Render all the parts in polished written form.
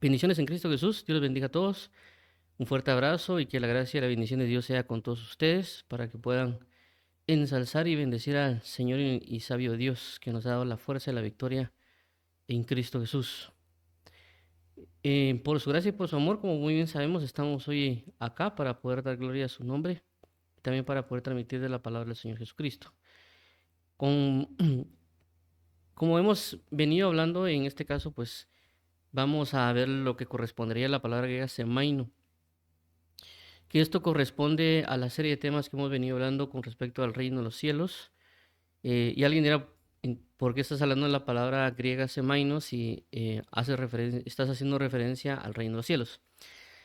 Bendiciones en Cristo Jesús. Dios los bendiga a todos. Un fuerte abrazo y que la gracia y la bendición de Dios sea con todos ustedes para que puedan ensalzar y bendecir al Señor y sabio Dios que nos ha dado la fuerza y la victoria en Cristo Jesús. Por su gracia y por su amor, como muy bien sabemos, estamos hoy acá para poder dar gloria a su nombre y también para poder transmitir de la palabra del Señor Jesucristo. Con, como hemos venido hablando, en este caso, pues vamos a ver lo que correspondería a la palabra griega semaino, que esto corresponde a la serie de temas que hemos venido hablando con respecto al reino de los cielos. Y alguien dirá, ¿por qué estás hablando de la palabra griega semaino si estás haciendo referencia al reino de los cielos?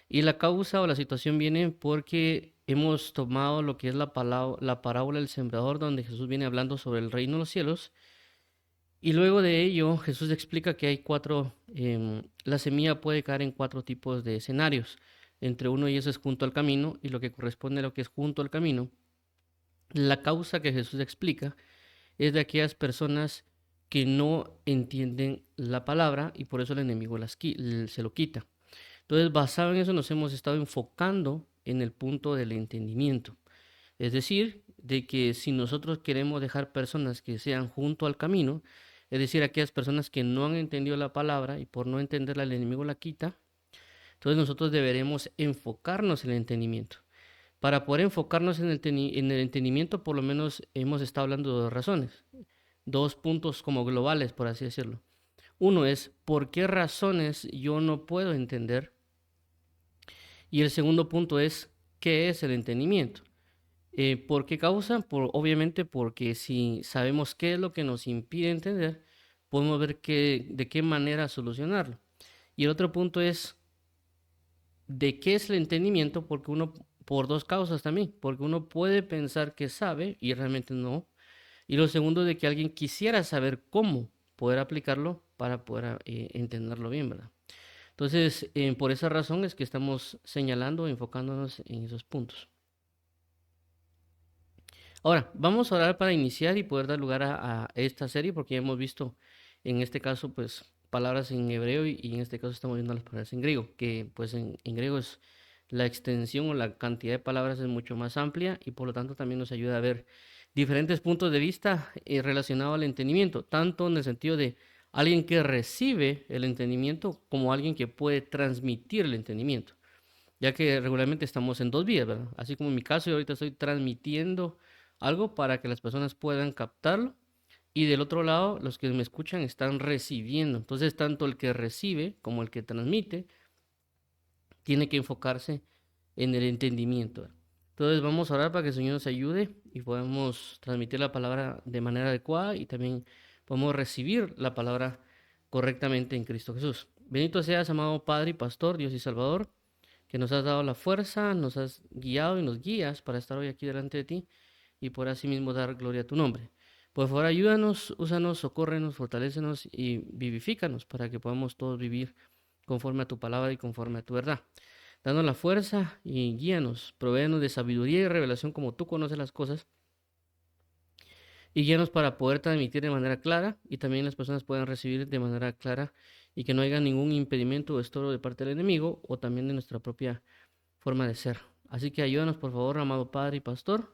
Y la causa o la situación viene porque hemos tomado lo que es la parábola del sembrador, donde Jesús viene hablando sobre el reino de los cielos. Y luego de ello, Jesús explica que hay la semilla puede caer en 4 tipos de escenarios. Entre uno y eso es junto al camino, y lo que corresponde a lo que es junto al camino. La causa que Jesús explica es de aquellas personas que no entienden la palabra y por eso el enemigo se lo quita. Entonces, basado en eso, nos hemos estado enfocando en el punto del entendimiento. Es decir, de que si nosotros queremos dejar personas que sean junto al camino, es decir, aquellas personas que no han entendido la palabra y por no entenderla el enemigo la quita, entonces nosotros deberemos enfocarnos en el entendimiento. Para poder enfocarnos en el entendimiento, por lo menos hemos estado hablando de 2 razones, 2 puntos como globales, por así decirlo. Uno es, ¿por qué razones yo no puedo entender? Y el segundo punto es, ¿qué es el entendimiento? ¿Por qué causa? Obviamente porque si sabemos qué es lo que nos impide entender, podemos ver de qué manera solucionarlo. Y el otro punto es, ¿de qué es el entendimiento? Por 2 causas también, porque uno puede pensar que sabe y realmente no. Y lo segundo, de que alguien quisiera saber cómo poder aplicarlo para poder entenderlo bien, ¿verdad? Entonces, por esa razón es que estamos señalando, enfocándonos en esos puntos. Ahora, vamos a orar para iniciar y poder dar lugar a esta serie, porque ya hemos visto en este caso, pues, palabras en hebreo y en este caso estamos viendo las palabras en griego, que pues en griego es la extensión o la cantidad de palabras es mucho más amplia y por lo tanto también nos ayuda a ver diferentes puntos de vista relacionados al entendimiento, tanto en el sentido de alguien que recibe el entendimiento como alguien que puede transmitir el entendimiento, ya que regularmente estamos en 2 vías, ¿verdad? Así como en mi caso, yo ahorita estoy transmitiendo algo para que las personas puedan captarlo y del otro lado, los que me escuchan están recibiendo. Entonces, tanto el que recibe como el que transmite tiene que enfocarse en el entendimiento, ¿verdad? Entonces, vamos a orar para que el Señor nos ayude y podamos transmitir la palabra de manera adecuada y también podamos recibir la palabra correctamente en Cristo Jesús. Bendito seas, amado Padre y Pastor, Dios y Salvador, que nos has dado la fuerza, nos has guiado y nos guías para estar hoy aquí delante de ti y por así mismo dar gloria a tu nombre. Por favor, ayúdanos, úsanos, socórrenos, fortalécenos y vivifícanos para que podamos todos vivir conforme a tu palabra y conforme a tu verdad. Danos la fuerza y guíanos, provéenos de sabiduría y revelación como tú conoces las cosas y guíanos para poder transmitir de manera clara y también las personas puedan recibir de manera clara y que no haya ningún impedimento o estorbo de parte del enemigo o también de nuestra propia forma de ser. Así que ayúdanos, por favor, amado Padre y Pastor,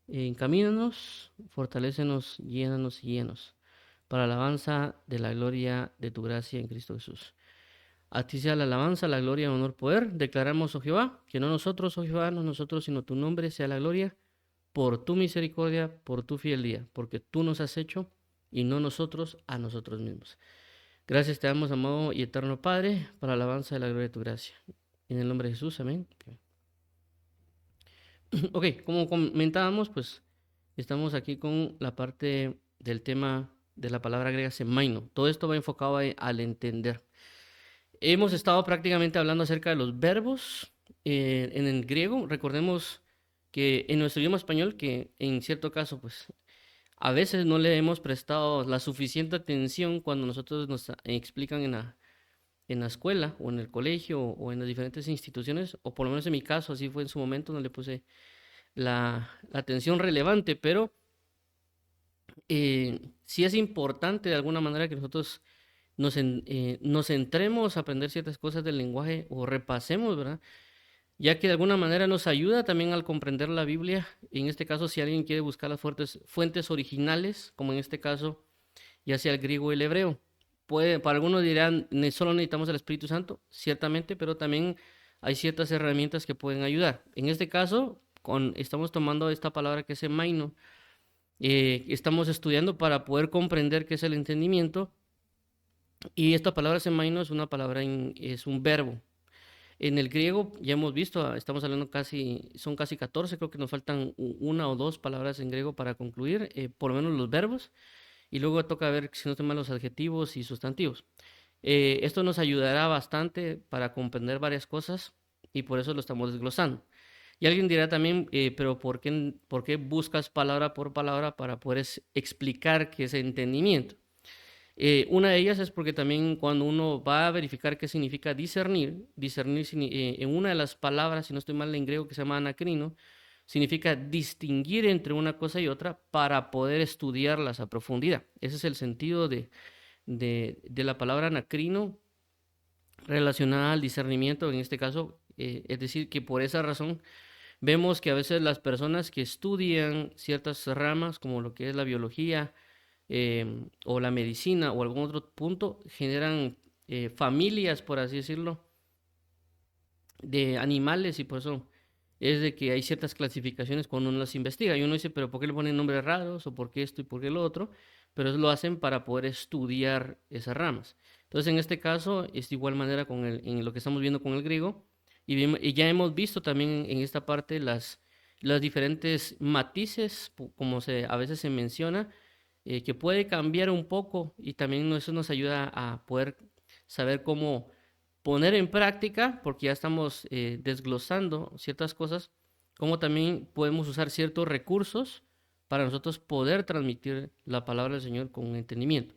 encamínanos, fortalécenos, llénanos y guíanos para la alabanza de la gloria de tu gracia en Cristo Jesús. A ti sea la alabanza, la gloria, el honor, poder. Declaramos, oh Jehová, que no nosotros, oh Jehová, no nosotros, sino tu nombre sea la gloria por tu misericordia, por tu fidelidad, porque tú nos has hecho y no nosotros a nosotros mismos. Gracias te damos, amado y eterno Padre, para la alabanza de la gloria de tu gracia. En el nombre de Jesús, amén. Ok, como comentábamos, pues estamos aquí con la parte del tema de la palabra griega semaino. Todo esto va enfocado al entender. Hemos estado prácticamente hablando acerca de los verbos en el griego. Recordemos que en nuestro idioma español, que en cierto caso, pues a veces no le hemos prestado la suficiente atención cuando nosotros nos explican en la escuela o en el colegio o en las diferentes instituciones, o por lo menos en mi caso, así fue en su momento, no le puse la atención relevante, pero sí es importante de alguna manera que nosotros nos centremos a aprender ciertas cosas del lenguaje o repasemos, ¿verdad? Ya que de alguna manera nos ayuda también al comprender la Biblia. En este caso, si alguien quiere buscar las fuentes originales, como en este caso, ya sea el griego o el hebreo. Para algunos dirán, solo necesitamos el Espíritu Santo, ciertamente, pero también hay ciertas herramientas que pueden ayudar. En este caso, estamos tomando esta palabra que es emaino, estamos estudiando para poder comprender qué es el entendimiento, y esta palabra semaino es una palabra, es un verbo. En el griego ya hemos visto, estamos hablando son casi 14, creo que nos faltan una o dos palabras en griego para concluir, por lo menos los verbos, y luego toca ver si no mal los adjetivos y sustantivos. Esto nos ayudará bastante para comprender varias cosas y por eso lo estamos desglosando. Y alguien dirá también, pero ¿por qué buscas palabra por palabra para poder explicar qué es entendimiento? Una de ellas es porque también cuando uno va a verificar qué significa discernir, en una de las palabras, si no estoy mal en griego, que se llama anacrino, significa distinguir entre una cosa y otra para poder estudiarlas a profundidad. Ese es el sentido de la palabra anacrino relacionada al discernimiento, en este caso, es decir, que por esa razón vemos que a veces las personas que estudian ciertas ramas, como lo que es la biología, o la medicina o algún otro punto, generan familias, por así decirlo, de animales, y por eso es de que hay ciertas clasificaciones cuando uno las investiga y uno dice, pero ¿por qué le ponen nombres raros o por qué esto y por qué lo otro? Pero eso lo hacen para poder estudiar esas ramas. Entonces, en este caso es de igual manera en lo que estamos viendo con el griego, y ya hemos visto también en esta parte las diferentes matices, como a veces se menciona, que puede cambiar un poco, y también eso nos ayuda a poder saber cómo poner en práctica, porque ya estamos desglosando ciertas cosas, cómo también podemos usar ciertos recursos para nosotros poder transmitir la palabra del Señor con entendimiento.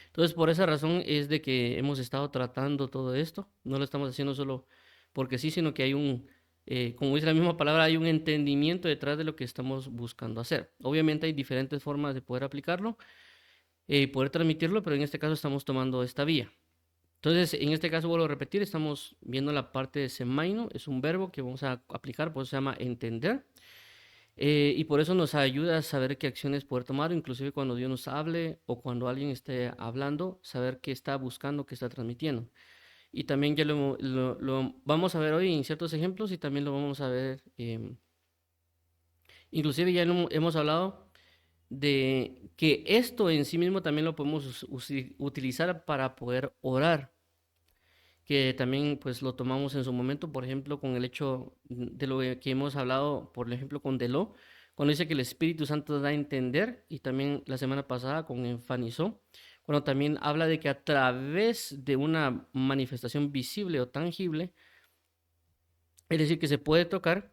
Entonces, por esa razón es de que hemos estado tratando todo esto. No lo estamos haciendo solo porque sí, sino que hay como dice la misma palabra, hay un entendimiento detrás de lo que estamos buscando hacer. Obviamente hay diferentes formas de poder aplicarlo y poder transmitirlo, pero en este caso estamos tomando esta vía. Entonces, en este caso, vuelvo a repetir, estamos viendo la parte de semaino, es un verbo que vamos a aplicar, por eso se llama entender. Y por eso nos ayuda a saber qué acciones poder tomar, inclusive cuando Dios nos hable o cuando alguien esté hablando, saber qué está buscando, qué está transmitiendo. Y también ya lo vamos a ver hoy en ciertos ejemplos, y también lo vamos a ver, inclusive ya hemos hablado de que esto en sí mismo también lo podemos utilizar para poder orar, que también pues lo tomamos en su momento, por ejemplo, con el hecho de lo que hemos hablado, por ejemplo, con Deló, cuando dice que el Espíritu Santo da a entender, y también la semana pasada con Enfanizó, cuando también habla de que a través de una manifestación visible o tangible, es decir, que se puede tocar,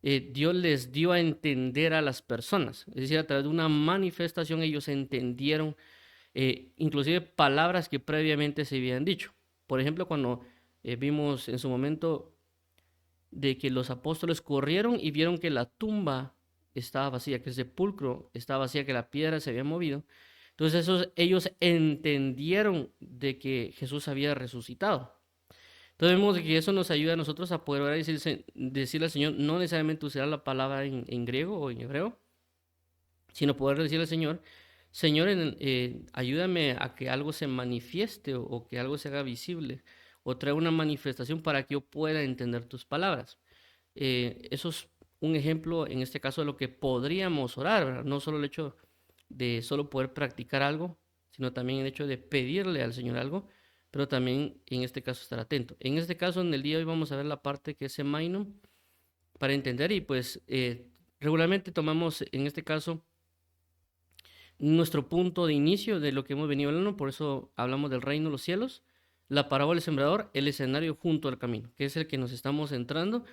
Dios les dio a entender a las personas, es decir, a través de una manifestación ellos entendieron inclusive palabras que previamente se habían dicho. Por ejemplo, cuando vimos en su momento de que los apóstoles corrieron y vieron que la tumba estaba vacía, que el sepulcro estaba vacía, que la piedra se había movido. Entonces ellos entendieron de que Jesús había resucitado. Entonces vemos que eso nos ayuda a nosotros a poder orar y decirle al Señor, no necesariamente usar la palabra en griego o en hebreo, sino poder decirle al Señor, Señor, ayúdame a que algo se manifieste o que algo se haga visible o trae una manifestación para que yo pueda entender tus palabras. Eso es un ejemplo, en este caso, de lo que podríamos orar, ¿verdad? No solo el hecho de solo poder practicar algo, sino también el hecho de pedirle al Señor algo, pero también en este caso estar atento. En este caso, en el día de hoy vamos a ver la parte que es semaino para entender, y pues regularmente tomamos en este caso nuestro punto de inicio de lo que hemos venido hablando, por eso hablamos del reino de los cielos, la parábola del sembrador, el escenario junto al camino, que es el que nos estamos centrando,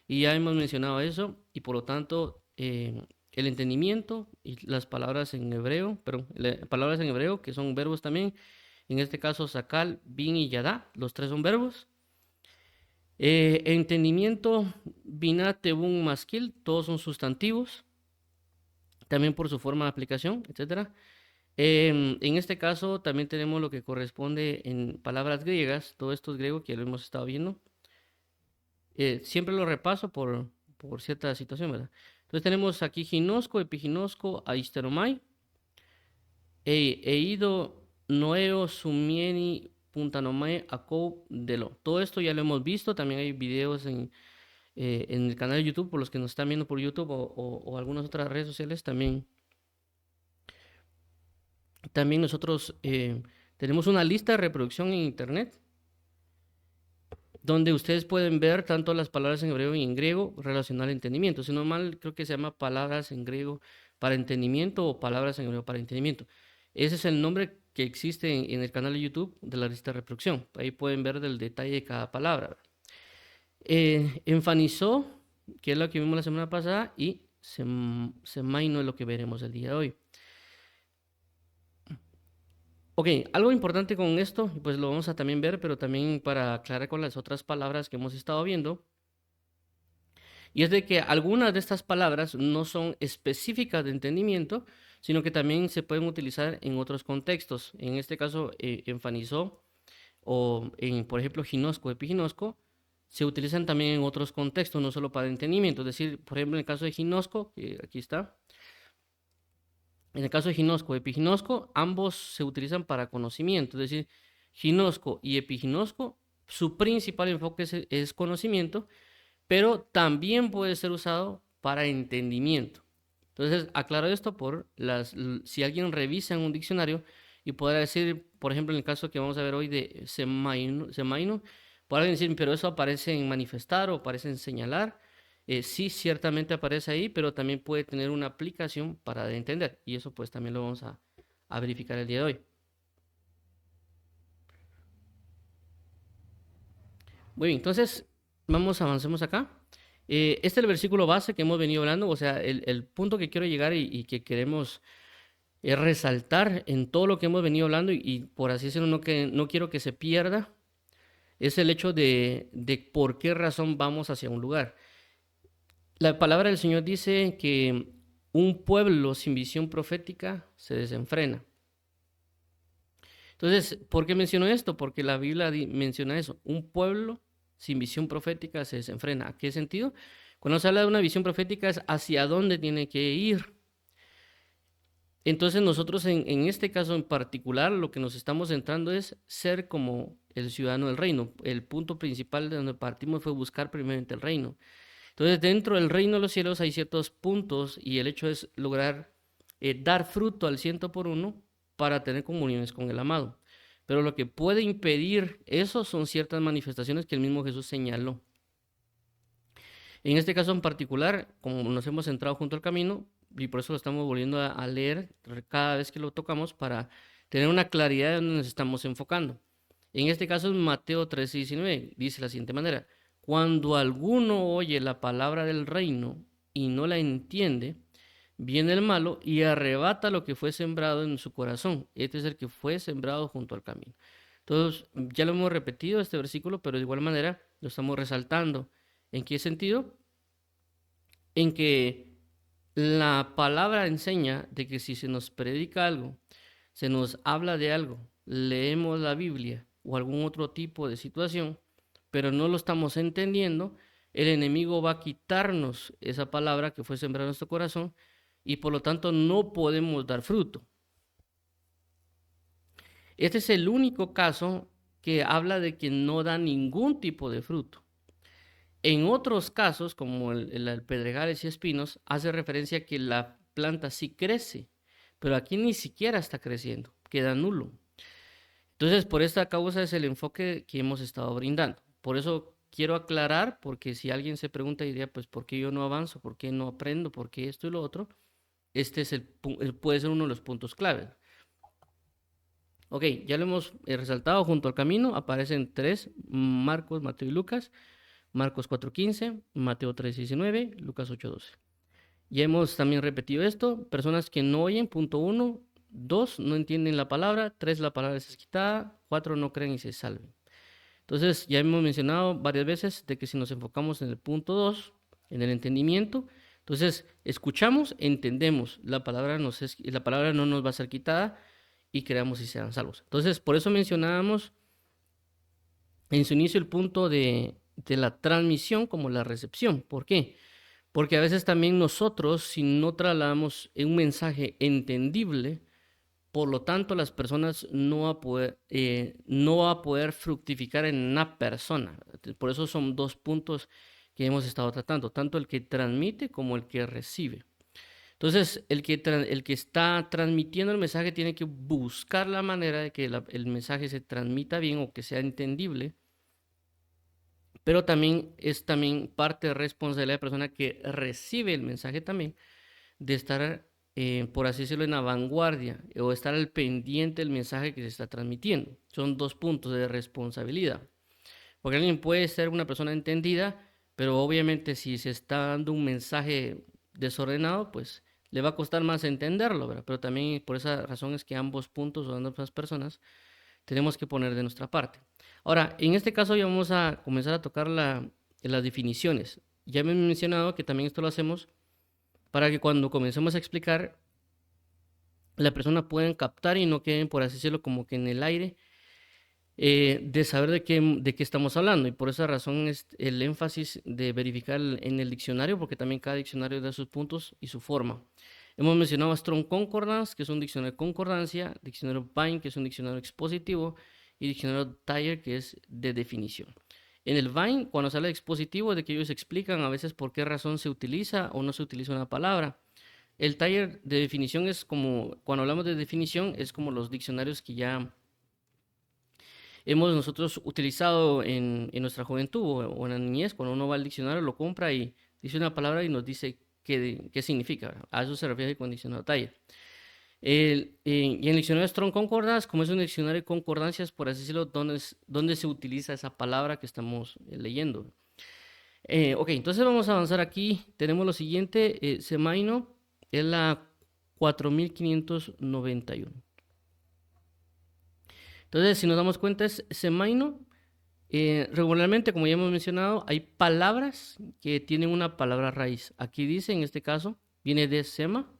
y ya hemos mencionado eso, y por lo tanto el entendimiento y las palabras en hebreo, palabras en hebreo que son verbos también, en este caso sakal, bin y yadá, los tres son verbos. Entendimiento, binah, tebún, maskil, todos son sustantivos, también por su forma de aplicación, etcétera. En este caso también tenemos lo que corresponde en palabras griegas, todo esto es griego que ya lo hemos estado viendo. Siempre lo repaso por cierta situación, ¿verdad? Entonces tenemos aquí ginosco, epiginosco, aisteromai, eido, noeo, sumieni, puntanomai, akou, delo. Todo esto ya lo hemos visto, también hay videos en el canal de YouTube, por los que nos están viendo por YouTube o algunas otras redes sociales, también nosotros tenemos una lista de reproducción en internet donde ustedes pueden ver tanto las palabras en hebreo y en griego relacionadas al entendimiento. Si no mal, creo que se llama palabras en griego para entendimiento o palabras en hebreo para entendimiento. Ese es el nombre que existe en el canal de YouTube de la lista de reproducción. Ahí pueden ver del detalle de cada palabra. Enfanizó, que es lo que vimos la semana pasada, y semaino es lo que veremos el día de hoy. Ok, algo importante con esto, pues lo vamos a también ver, pero también para aclarar con las otras palabras que hemos estado viendo, y es de que algunas de estas palabras no son específicas de entendimiento, sino que también se pueden utilizar en otros contextos. En este caso, enfanizó o por ejemplo, ginosco, epiginosco, se utilizan también en otros contextos, no solo para entendimiento. Es decir, por ejemplo, en el caso de ginosco, que aquí está, en el caso de ginosco, epiginosco, ambos se utilizan para conocimiento. Es decir, ginosco y epiginosco, su principal enfoque es conocimiento, pero también puede ser usado para entendimiento. Entonces, aclaro esto si alguien revisa en un diccionario y podrá decir, por ejemplo, en el caso que vamos a ver hoy de semaino, podrá decir, pero eso aparece en manifestar o aparece en señalar. Sí, ciertamente aparece ahí, pero también puede tener una aplicación para entender. Y eso pues también lo vamos a verificar el día de hoy. Muy bien, entonces avancemos acá. Este es el versículo base que hemos venido hablando, o sea, el punto que quiero llegar y que queremos resaltar en todo lo que hemos venido hablando y por así decirlo, no quiero que se pierda, es el hecho de por qué razón vamos hacia un lugar. La palabra del Señor dice que un pueblo sin visión profética se desenfrena. Entonces, ¿por qué menciono esto? Porque la Biblia menciona eso. Un pueblo sin visión profética se desenfrena. ¿A qué sentido? Cuando se habla de una visión profética es hacia dónde tiene que ir. Entonces nosotros en este caso en particular lo que nos estamos centrando es ser como el ciudadano del reino. El punto principal de donde partimos fue buscar primeramente el reino. Entonces dentro del reino de los cielos hay ciertos puntos y el hecho es lograr dar fruto al 100 por 1 para tener comuniones con el amado. Pero lo que puede impedir eso son ciertas manifestaciones que el mismo Jesús señaló. En este caso en particular, como nos hemos centrado junto al camino, y por eso lo estamos volviendo a leer cada vez que lo tocamos para tener una claridad de dónde nos estamos enfocando. En este caso es Mateo 13:19, dice de la siguiente manera: cuando alguno oye la palabra del reino y no la entiende, viene el malo y arrebata lo que fue sembrado en su corazón. Este es el que fue sembrado junto al camino. Entonces, ya lo hemos repetido este versículo, pero de igual manera lo estamos resaltando. ¿En qué sentido? En que la palabra enseña de que si se nos predica algo, se nos habla de algo, leemos la Biblia o algún otro tipo de situación, pero no lo estamos entendiendo, el enemigo va a quitarnos esa palabra que fue sembrada en nuestro corazón y por lo tanto no podemos dar fruto. Este es el único caso que habla de que no da ningún tipo de fruto. En otros casos, como el pedregales y espinos, hace referencia a que la planta sí crece, pero aquí ni siquiera está creciendo, queda nulo. Entonces, por esta causa es el enfoque que hemos estado brindando. Por eso quiero aclarar, porque si alguien se pregunta, diría, pues, ¿por qué yo no avanzo? ¿Por qué no aprendo? ¿Por qué esto y lo otro? Este es puede ser uno de los puntos claves. Ok, ya lo hemos resaltado junto al camino, aparecen tres, Marcos, Mateo y Lucas. Marcos 4:15, Mateo 3:19, Lucas 8:12. Ya hemos también repetido esto, personas que no oyen, punto 1, 2, no entienden la palabra, 3, la palabra es quitada, 4, no creen y se salven. Entonces, ya hemos mencionado varias veces de que si nos enfocamos en el punto 2, en el entendimiento, entonces escuchamos, entendemos, la palabra no nos va a ser quitada, y creamos y sean salvos. Entonces, por eso mencionábamos en su inicio el punto de la transmisión como la recepción. ¿Por qué? Porque a veces también nosotros, si no trasladamos un mensaje entendible, por lo tanto las personas no va a poder fructificar en una persona. Por eso son dos puntos que hemos estado tratando, tanto el que transmite como el que recibe. Entonces, el que está transmitiendo el mensaje tiene que buscar la manera de que el mensaje se transmita bien o que sea entendible, pero también es parte de responsabilidad de la persona que recibe el mensaje también, de estar, por así decirlo, en la vanguardia o estar al pendiente del mensaje que se está transmitiendo. Son dos puntos de responsabilidad. Porque alguien puede ser una persona entendida, pero obviamente si se está dando un mensaje desordenado, pues le va a costar más entenderlo, ¿verdad? Pero también por esa razón es que ambos puntos o ambas personas tenemos que poner de nuestra parte. Ahora, en este caso ya vamos a comenzar a tocar las definiciones. Ya me he mencionado que también esto lo hacemos para que cuando comencemos a explicar, la persona pueda captar y no queden, por así decirlo, como que en el aire, de saber de qué estamos hablando. Y por esa razón es el énfasis de verificar en el diccionario, porque también cada diccionario da sus puntos y su forma. Hemos mencionado a Strong Concordance, que es un diccionario de concordancia, diccionario Vine, que es un diccionario expositivo, y diccionario Thayer, que es de definición. En el Vine, cuando sale expositivo, de que ellos explican a veces por qué razón se utiliza o no se utiliza una palabra. El Thayer de definición es como, cuando hablamos de definición, es como los diccionarios que ya hemos nosotros utilizado en nuestra juventud o en la niñez. Cuando uno va al diccionario, lo compra y dice una palabra y nos dice qué significa, ¿verdad? A eso se refiere con diccionario Thayer. Y en el diccionario Strong Concordance, como es un diccionario de concordancias, por así decirlo, donde se utiliza esa palabra que estamos leyendo. Ok, entonces vamos a avanzar aquí. Tenemos lo siguiente, Semaino es la 4591. Entonces, si nos damos cuenta, es Semaino. Regularmente, como ya hemos mencionado, hay palabras que tienen una palabra raíz. Aquí dice, en este caso, viene de Sema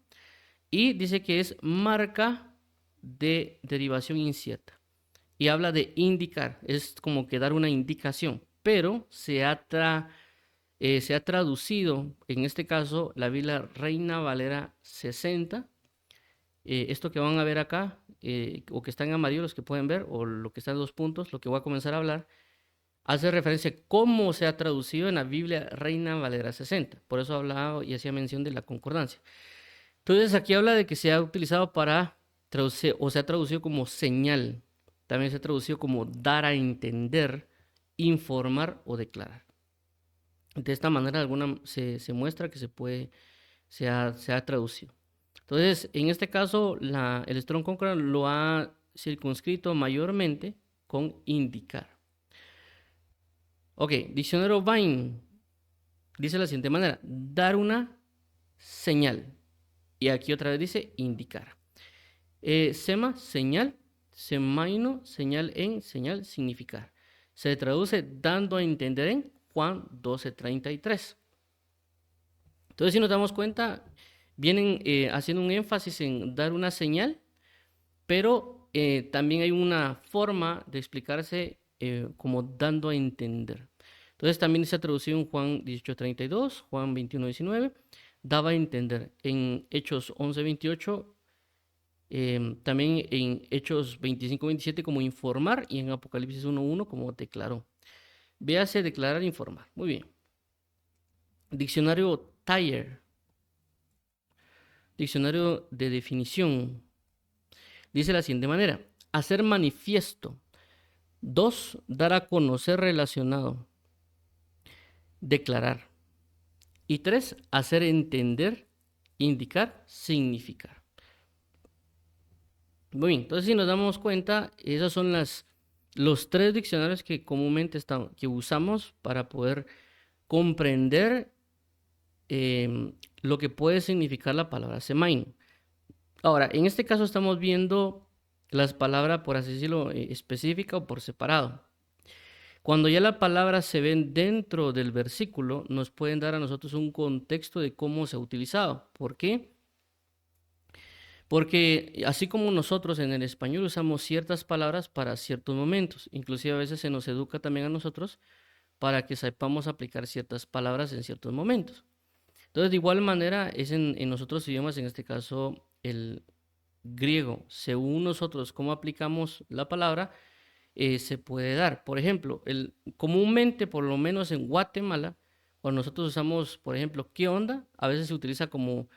y dice que es marca de derivación incierta. Y habla de indicar, es como que dar una indicación, pero se ha traducido, en este caso, la Biblia Reina Valera 60. Esto que van a ver acá, o que está en amarillo, los que pueden ver, o lo que está en 2 puntos, lo que voy a comenzar a hablar, hace referencia a cómo se ha traducido en la Biblia Reina Valera 60. Por eso hablaba y hacía mención de la concordancia. Entonces aquí habla de que se ha utilizado para traducir, o se ha traducido como señal. También se ha traducido como dar a entender, informar o declarar. De esta manera se muestra que se ha traducido. Entonces, en este caso, el Strong Concordance lo ha circunscrito mayormente con indicar. Ok, diccionario Vine dice de la siguiente manera: dar una señal. Y aquí otra vez dice indicar. Sema, señal. Semaino, señal en, señal, significar. Se traduce dando a entender en Juan 12:33. Entonces, si nos damos cuenta, vienen haciendo un énfasis en dar una señal, pero también hay una forma de explicarse como dando a entender. Entonces también se ha traducido en Juan 18:32, Juan 21:19, daba a entender. En Hechos 11:28, también en Hechos 25:27 como informar, y en Apocalipsis 1:1 como declaró. Véase declarar, informar. Muy bien. Diccionario Thayer. Diccionario de definición. Dice de la siguiente manera: hacer manifiesto. 2, dar a conocer, relacionado. Declarar. Y 3, hacer entender, indicar, significar. Muy bien, entonces si nos damos cuenta, esos son los 3 diccionarios que comúnmente que usamos para poder comprender lo que puede significar la palabra semaino. Ahora, en este caso estamos viendo las palabras, por así decirlo, específica o por separado. Cuando ya las palabras se ven dentro del versículo, nos pueden dar a nosotros un contexto de cómo se ha utilizado. ¿Por qué? Porque así como nosotros en el español usamos ciertas palabras para ciertos momentos, inclusive a veces se nos educa también a nosotros para que sepamos aplicar ciertas palabras en ciertos momentos. Entonces, de igual manera, es en otros idiomas, en este caso el griego, según nosotros cómo aplicamos la palabra, se puede dar. Por ejemplo, comúnmente, por lo menos en Guatemala, cuando nosotros usamos, por ejemplo, ¿qué onda? A veces se utiliza como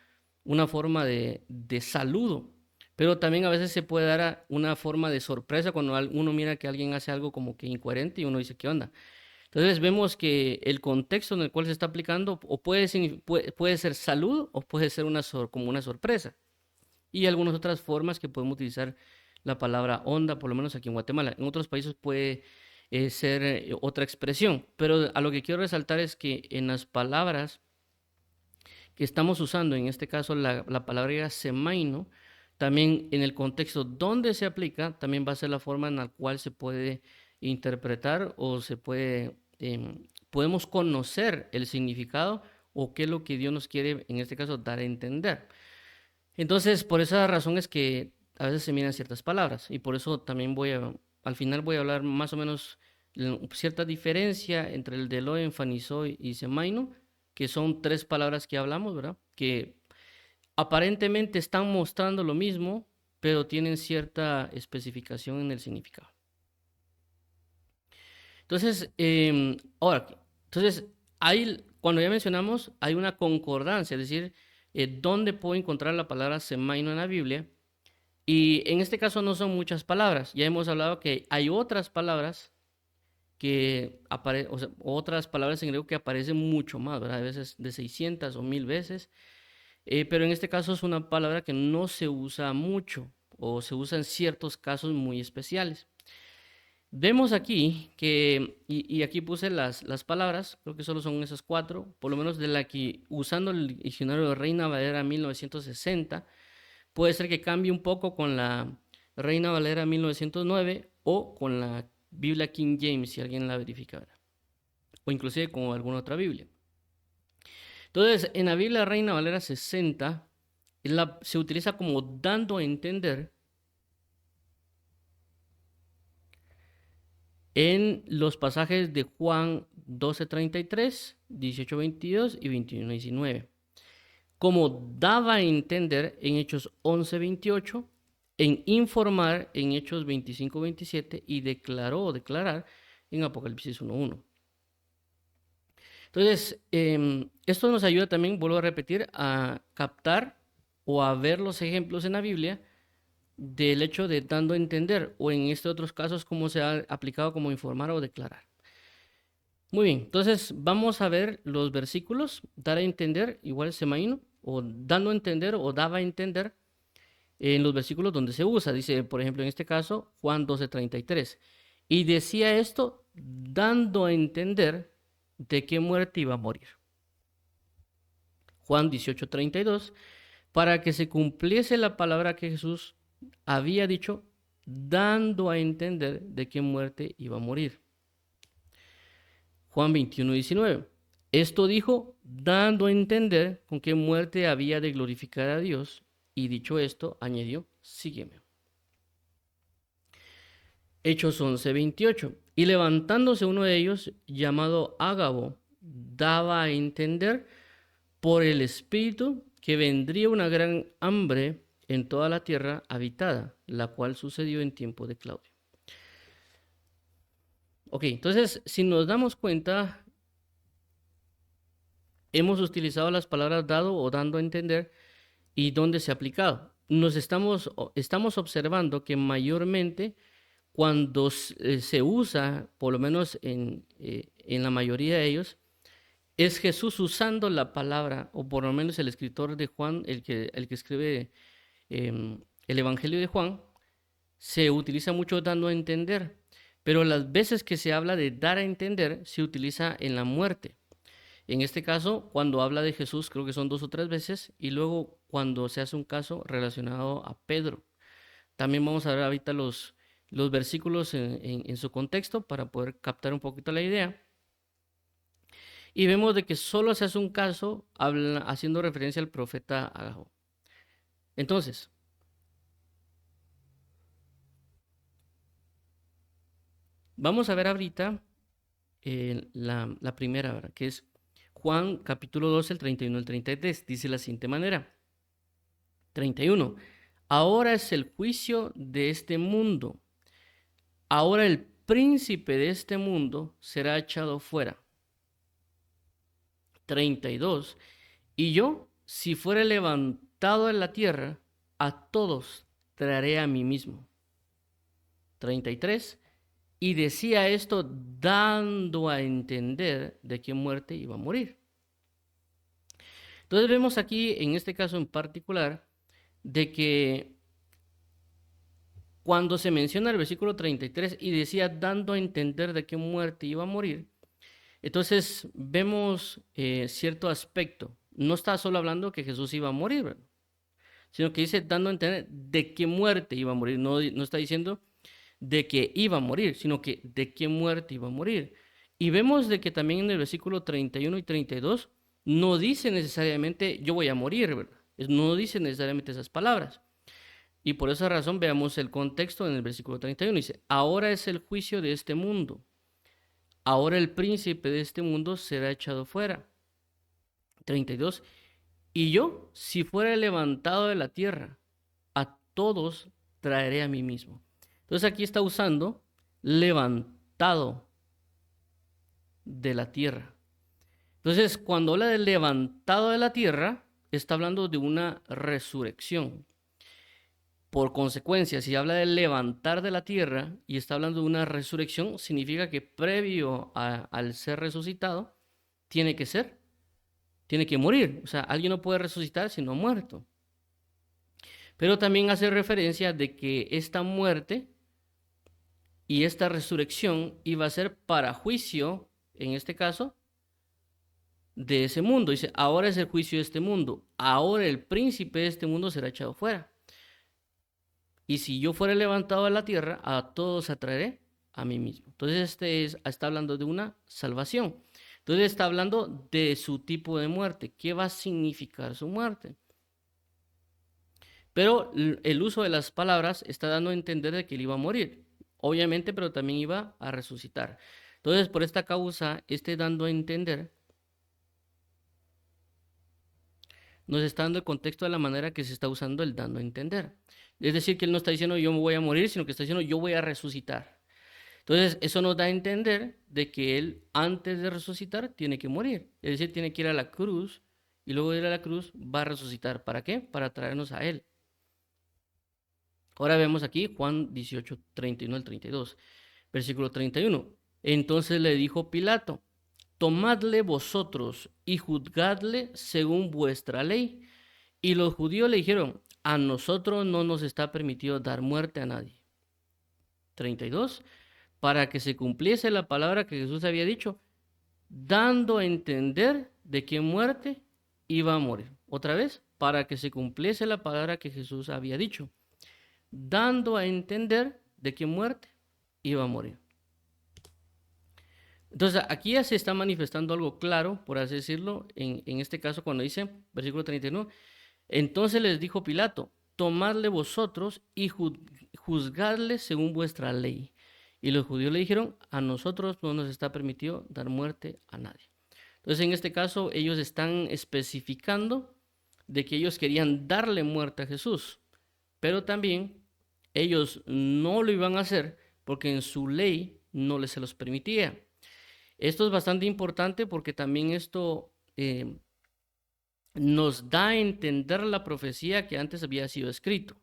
una forma de saludo, pero también a veces se puede dar una forma de sorpresa cuando uno mira que alguien hace algo como que incoherente y uno dice, ¿qué onda? Entonces vemos que el contexto en el cual se está aplicando o puede ser saludo o puede ser como una sorpresa. Y algunas otras formas que podemos utilizar la palabra onda, por lo menos aquí en Guatemala. En otros países puede ser otra expresión, pero a lo que quiero resaltar es que en las palabras que estamos usando, en este caso la palabra semaino, también en el contexto donde se aplica, también va a ser la forma en la cual se puede interpretar o podemos conocer el significado o qué es lo que Dios nos quiere, en este caso, dar a entender. Entonces, por esa razón es que a veces se miran ciertas palabras y por eso también al final voy a hablar más o menos cierta diferencia entre el de Elohim, Fanisoi y Semaino, que son tres palabras que hablamos, ¿verdad? Que aparentemente están mostrando lo mismo, pero tienen cierta especificación en el significado. Entonces, cuando ya mencionamos, hay una concordancia, es decir, ¿dónde puedo encontrar la palabra semaino en la Biblia? Y en este caso no son muchas palabras. Ya hemos hablado que hay otras palabras otras palabras en griego que aparecen mucho más, ¿verdad? A veces de 600 o 1000 veces. Pero en este caso es una palabra que no se usa mucho o se usa en ciertos casos muy especiales. Vemos aquí y aquí puse las palabras, creo que solo son esas cuatro, por lo menos de la que usando el diccionario de Reina Valera 1960, puede ser que cambie un poco con la Reina Valera 1909 o con la Biblia King James, si alguien la verifica, o inclusive con alguna otra Biblia. Entonces, en la Biblia Reina Valera 60 se utiliza como dando a entender en los pasajes de Juan 12:33, 18:22 y 21:19. Como daba a entender en Hechos 11:28, en informar en Hechos 25:27 y declarar en Apocalipsis 1:1. Entonces, esto nos ayuda también, vuelvo a repetir, a captar o a ver los ejemplos en la Biblia del hecho de dando a entender, o en estos otros casos, cómo se ha aplicado como informar o declarar. Muy bien, entonces vamos a ver los versículos, dar a entender, igual semaíno, o dando a entender o daba a entender en los versículos donde se usa. Dice, por ejemplo, en este caso, Juan 12:33. Y decía esto dando a entender de qué muerte iba a morir. Juan 18:32, para que se cumpliese la palabra que Jesús había dicho, dando a entender de qué muerte iba a morir. Juan 21:19. Esto dijo, dando a entender con qué muerte había de glorificar a Dios, y dicho esto, añadió, sígueme. Hechos 11:28. Y levantándose uno de ellos, llamado Ágabo, daba a entender por el Espíritu que vendría una gran hambre en toda la tierra habitada, la cual sucedió en tiempo de Claudio. Ok, entonces, si nos damos cuenta, hemos utilizado las palabras dado o dando a entender y dónde se ha aplicado. Estamos observando que mayormente cuando se usa, por lo menos en la mayoría de ellos, es Jesús usando la palabra, o por lo menos el escritor de Juan, el que escribe el Evangelio de Juan, se utiliza mucho dando a entender, pero las veces que se habla de dar a entender, se utiliza en la muerte. En este caso, cuando habla de Jesús, creo que son 2 o 3 veces, y luego cuando se hace un caso relacionado a Pedro. También vamos a ver ahorita los versículos en su contexto para poder captar un poquito la idea. Y vemos de que solo se hace un caso haciendo referencia al profeta Agabo. Entonces, Vamos a ver ahorita la primera, ¿verdad? Que es Juan capítulo 12, el 31 al 33. Dice de la siguiente manera. 31. Ahora es el juicio de este mundo. Ahora el príncipe de este mundo será echado fuera. 32. Y yo, si fuere levantado en la tierra, a todos traeré a mí mismo. 33. Y decía esto dando a entender de qué muerte iba a morir. Entonces vemos aquí, en este caso en particular, de que cuando se menciona el versículo 33 y decía dando a entender de qué muerte iba a morir, entonces vemos cierto aspecto. No está solo hablando que Jesús iba a morir, ¿verdad? Sino que dice dando a entender de qué muerte iba a morir. No está diciendo de que iba a morir, sino que de qué muerte iba a morir. Y vemos de que también en el versículo 31 y 32 no dice necesariamente yo voy a morir, ¿verdad? No dice necesariamente esas palabras. Y por esa razón veamos el contexto en el versículo 31. Dice, ahora es el juicio de este mundo. Ahora el príncipe de este mundo será echado fuera. 32. Y yo, si fuera levantado de la tierra, a todos traeré a mí mismo. Entonces aquí está usando levantado de la tierra. Entonces, cuando habla de levantado de la tierra, está hablando de una resurrección. Por consecuencia, si habla de levantar de la tierra y está hablando de una resurrección, significa que previo al ser resucitado, tiene que morir. O sea, alguien no puede resucitar si no ha muerto. Pero también hace referencia de que esta muerte y esta resurrección iba a ser para juicio, en este caso, de ese mundo. Dice, ahora es el juicio de este mundo. Ahora el príncipe de este mundo será echado fuera. Y si yo fuera levantado a la tierra, a todos atraeré a mí mismo. Entonces está hablando de una salvación. Entonces está hablando de su tipo de muerte. ¿Qué va a significar su muerte? Pero el uso de las palabras está dando a entender de que él iba a morir. Obviamente, pero también iba a resucitar. Entonces, por esta causa, dando a entender, nos está dando el contexto de la manera que se está usando el dando a entender. Es decir, que él no está diciendo yo me voy a morir, sino que está diciendo yo voy a resucitar. Entonces, eso nos da a entender de que él, antes de resucitar, tiene que morir. Es decir, tiene que ir a la cruz y luego de ir a la cruz va a resucitar. ¿Para qué? Para traernos a él. Ahora vemos aquí Juan 18, 31 al 32, versículo 31. Entonces le dijo Pilato, tomadle vosotros y juzgadle según vuestra ley. Y los judíos le dijeron, a nosotros no nos está permitido dar muerte a nadie. 32. Para que se cumpliese la palabra que Jesús había dicho, dando a entender de qué muerte iba a morir. Otra vez, para que se cumpliese la palabra que Jesús había dicho, dando a entender de qué muerte iba a morir. Entonces, aquí ya se está manifestando algo claro, por así decirlo, en este caso cuando dice, versículo 31, entonces les dijo Pilato, tomadle vosotros y juzgadle según vuestra ley. Y los judíos le dijeron, a nosotros no nos está permitido dar muerte a nadie. Entonces, en este caso, ellos están especificando de que ellos querían darle muerte a Jesús, pero también ellos no lo iban a hacer porque en su ley no les se los permitía. Esto es bastante importante porque también esto nos da a entender la profecía que antes había sido escrito.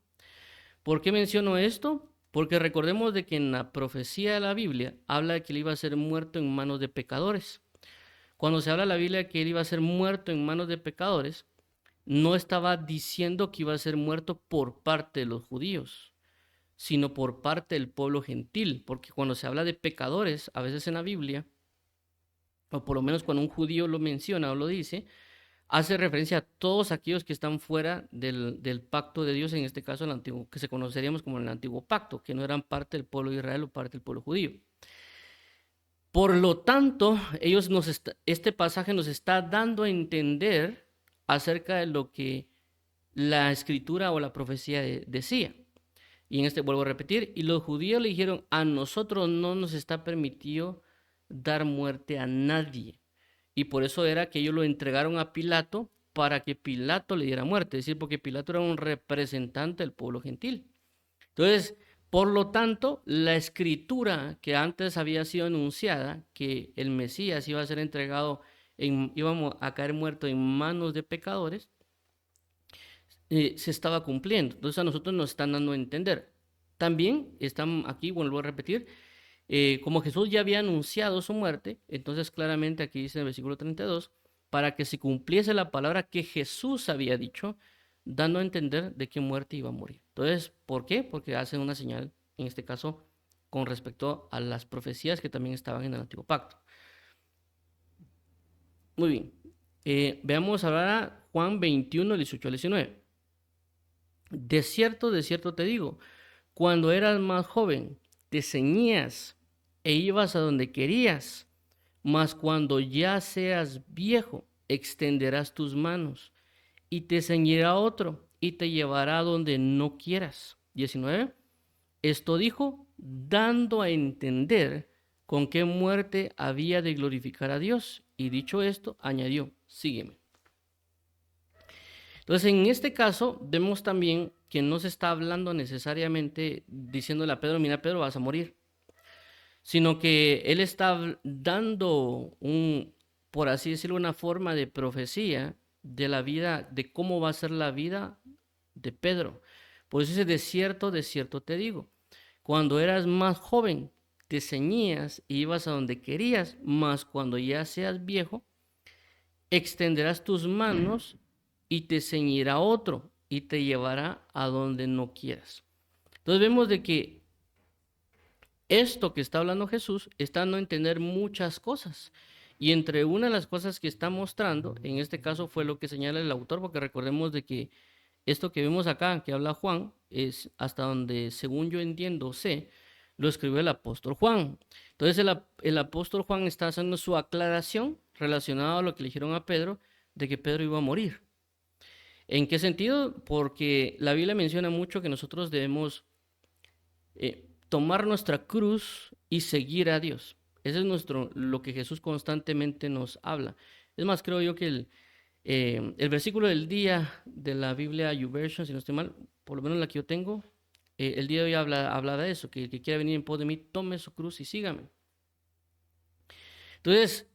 ¿Por qué menciono esto? Porque recordemos de que en la profecía de la Biblia habla de que él iba a ser muerto en manos de pecadores. Cuando se habla en la Biblia de que él iba a ser muerto en manos de pecadores, no estaba diciendo que iba a ser muerto por parte de los judíos, sino por parte del pueblo gentil, porque cuando se habla de pecadores, a veces en la Biblia, o por lo menos cuando un judío lo menciona o lo dice, hace referencia a todos aquellos que están fuera del pacto de Dios, en este caso el antiguo, que se conoceríamos como el antiguo pacto, que no eran parte del pueblo de Israel o parte del pueblo judío. Por lo tanto, este pasaje nos está dando a entender acerca de lo que la escritura o la profecía decía. Y en este vuelvo a repetir, y los judíos le dijeron, a nosotros no nos está permitido dar muerte a nadie. Y por eso era que ellos lo entregaron a Pilato para que Pilato le diera muerte, es decir, porque Pilato era un representante del pueblo gentil. Entonces, por lo tanto, la escritura que antes había sido anunciada, que el Mesías iba a ser entregado, íbamos a caer muerto en manos de pecadores, se estaba cumpliendo. Entonces a nosotros nos están dando a entender. También están aquí, vuelvo a repetir, como Jesús ya había anunciado su muerte, entonces claramente aquí dice en el versículo 32, para que se cumpliese la palabra que Jesús había dicho, dando a entender de qué muerte iba a morir. Entonces, ¿por qué? Porque hacen una señal, en este caso, con respecto a las profecías que también estaban en el Antiguo Pacto. Muy bien. Veamos ahora Juan 21, 18 al 19. De cierto te digo, cuando eras más joven, te ceñías e ibas a donde querías, mas cuando ya seas viejo, extenderás tus manos y te ceñirá otro y te llevará a donde no quieras. 19. Esto dijo, dando a entender con qué muerte había de glorificar a Dios. Y dicho esto, añadió, sígueme. Entonces, en este caso, vemos también que no se está hablando necesariamente diciéndole a Pedro, mira Pedro, vas a morir, sino que él está dando por así decirlo, una forma de profecía de la vida, de cómo va a ser la vida de Pedro. Por eso dice, de cierto te digo, cuando eras más joven, te ceñías y ibas a donde querías, mas cuando ya seas viejo, extenderás tus manos y te ceñirá otro y te llevará a donde no quieras. Entonces vemos de que esto que está hablando Jesús está dando a entender muchas cosas. Y entre una de las cosas que está mostrando, en este caso fue lo que señala el autor, porque recordemos de que esto que vemos acá, que habla Juan, es hasta donde, según yo entiendo, sé, lo escribió el apóstol Juan. Entonces el apóstol Juan está haciendo su aclaración relacionada a lo que le dijeron a Pedro, de que Pedro iba a morir. ¿En qué sentido? Porque la Biblia menciona mucho que nosotros debemos tomar nuestra cruz y seguir a Dios. Ese es lo que Jesús constantemente nos habla. Es más, creo yo que el versículo del día de la Biblia YouVersion, si no estoy mal, por lo menos la que yo tengo, el día de hoy habla de eso, que el que quiera venir en pos de mí, tome su cruz y sígame. Entonces,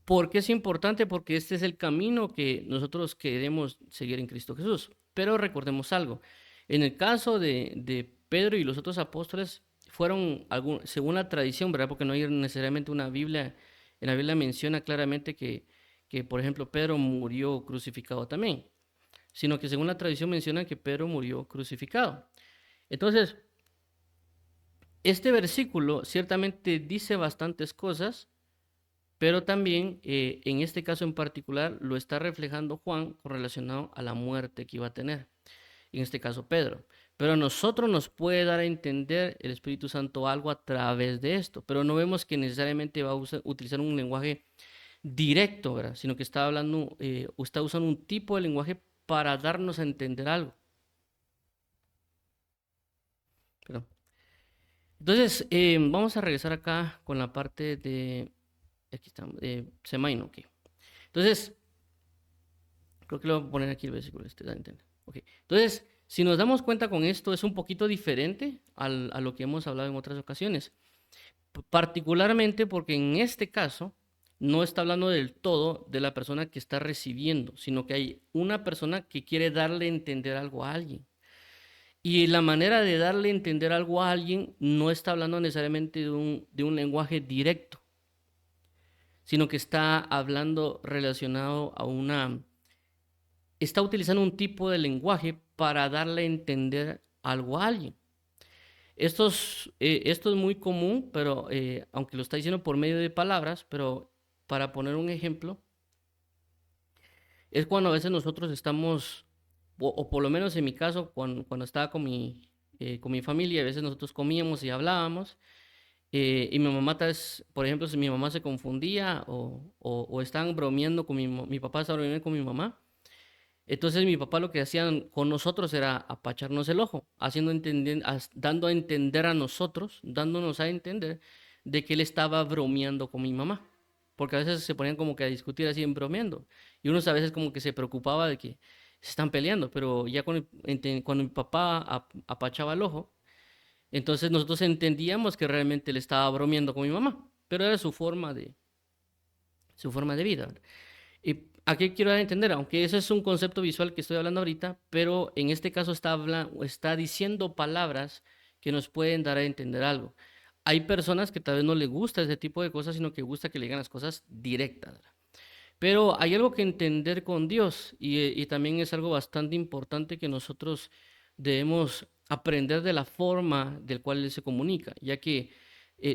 ¿por qué es importante? Porque este es el camino que nosotros queremos seguir en Cristo Jesús. Pero recordemos algo, en el caso de Pedro y los otros apóstoles, fueron, según la tradición, ¿verdad? Porque no hay necesariamente una Biblia, en la Biblia menciona claramente que, por ejemplo, Pedro murió crucificado también, sino que según la tradición menciona que Pedro murió crucificado. Entonces, este versículo ciertamente dice bastantes cosas, pero también en este caso en particular lo está reflejando Juan relacionado a la muerte que iba a tener, en este caso Pedro. Pero a nosotros nos puede dar a entender el Espíritu Santo algo a través de esto, pero no vemos que necesariamente va a utilizar un lenguaje directo, ¿verdad? Sino que está hablando, está usando un tipo de lenguaje para darnos a entender algo. Perdón. Entonces, vamos a regresar acá con la parte de, aquí estamos, Semaino, ok. Entonces, creo que lo voy a poner aquí el versículo, da a entender. Okay. Entonces, si nos damos cuenta con esto, es un poquito diferente a lo que hemos hablado en otras ocasiones. Particularmente porque en este caso no está hablando del todo de la persona que está recibiendo, sino que hay una persona que quiere darle a entender algo a alguien. Y la manera de darle a entender algo a alguien no está hablando necesariamente de un lenguaje directo, sino que está hablando relacionado a está utilizando un tipo de lenguaje para darle a entender algo a alguien. Esto es muy común, pero aunque lo está diciendo por medio de palabras, pero para poner un ejemplo, es cuando a veces nosotros estamos, o por lo menos en mi caso, cuando estaba con mi familia, a veces nosotros comíamos y hablábamos, y mi mamá, tal vez, por ejemplo, si mi mamá se confundía o estaban bromeando con mi papá estaba bromeando con mi mamá, Entonces mi papá lo que hacían con nosotros era apacharnos el ojo, dando a entender a nosotros, dándonos a entender de que él estaba bromeando con mi mamá. Porque a veces se ponían como que a discutir así en bromeando. Y unos a veces como que se preocupaba de que se están peleando, pero ya cuando mi papá apachaba el ojo, entonces nosotros entendíamos que realmente él estaba bromeando con mi mamá, pero era su forma de vida. ¿Y a qué quiero dar a entender? Aunque ese es un concepto visual que estoy hablando ahorita, pero en este caso está diciendo palabras que nos pueden dar a entender algo. Hay personas que tal vez no les gusta ese tipo de cosas, sino que gusta que le digan las cosas directas, ¿verdad? Pero hay algo que entender con Dios y también es algo bastante importante que nosotros debemos aprender de la forma del cual Él se comunica, ya que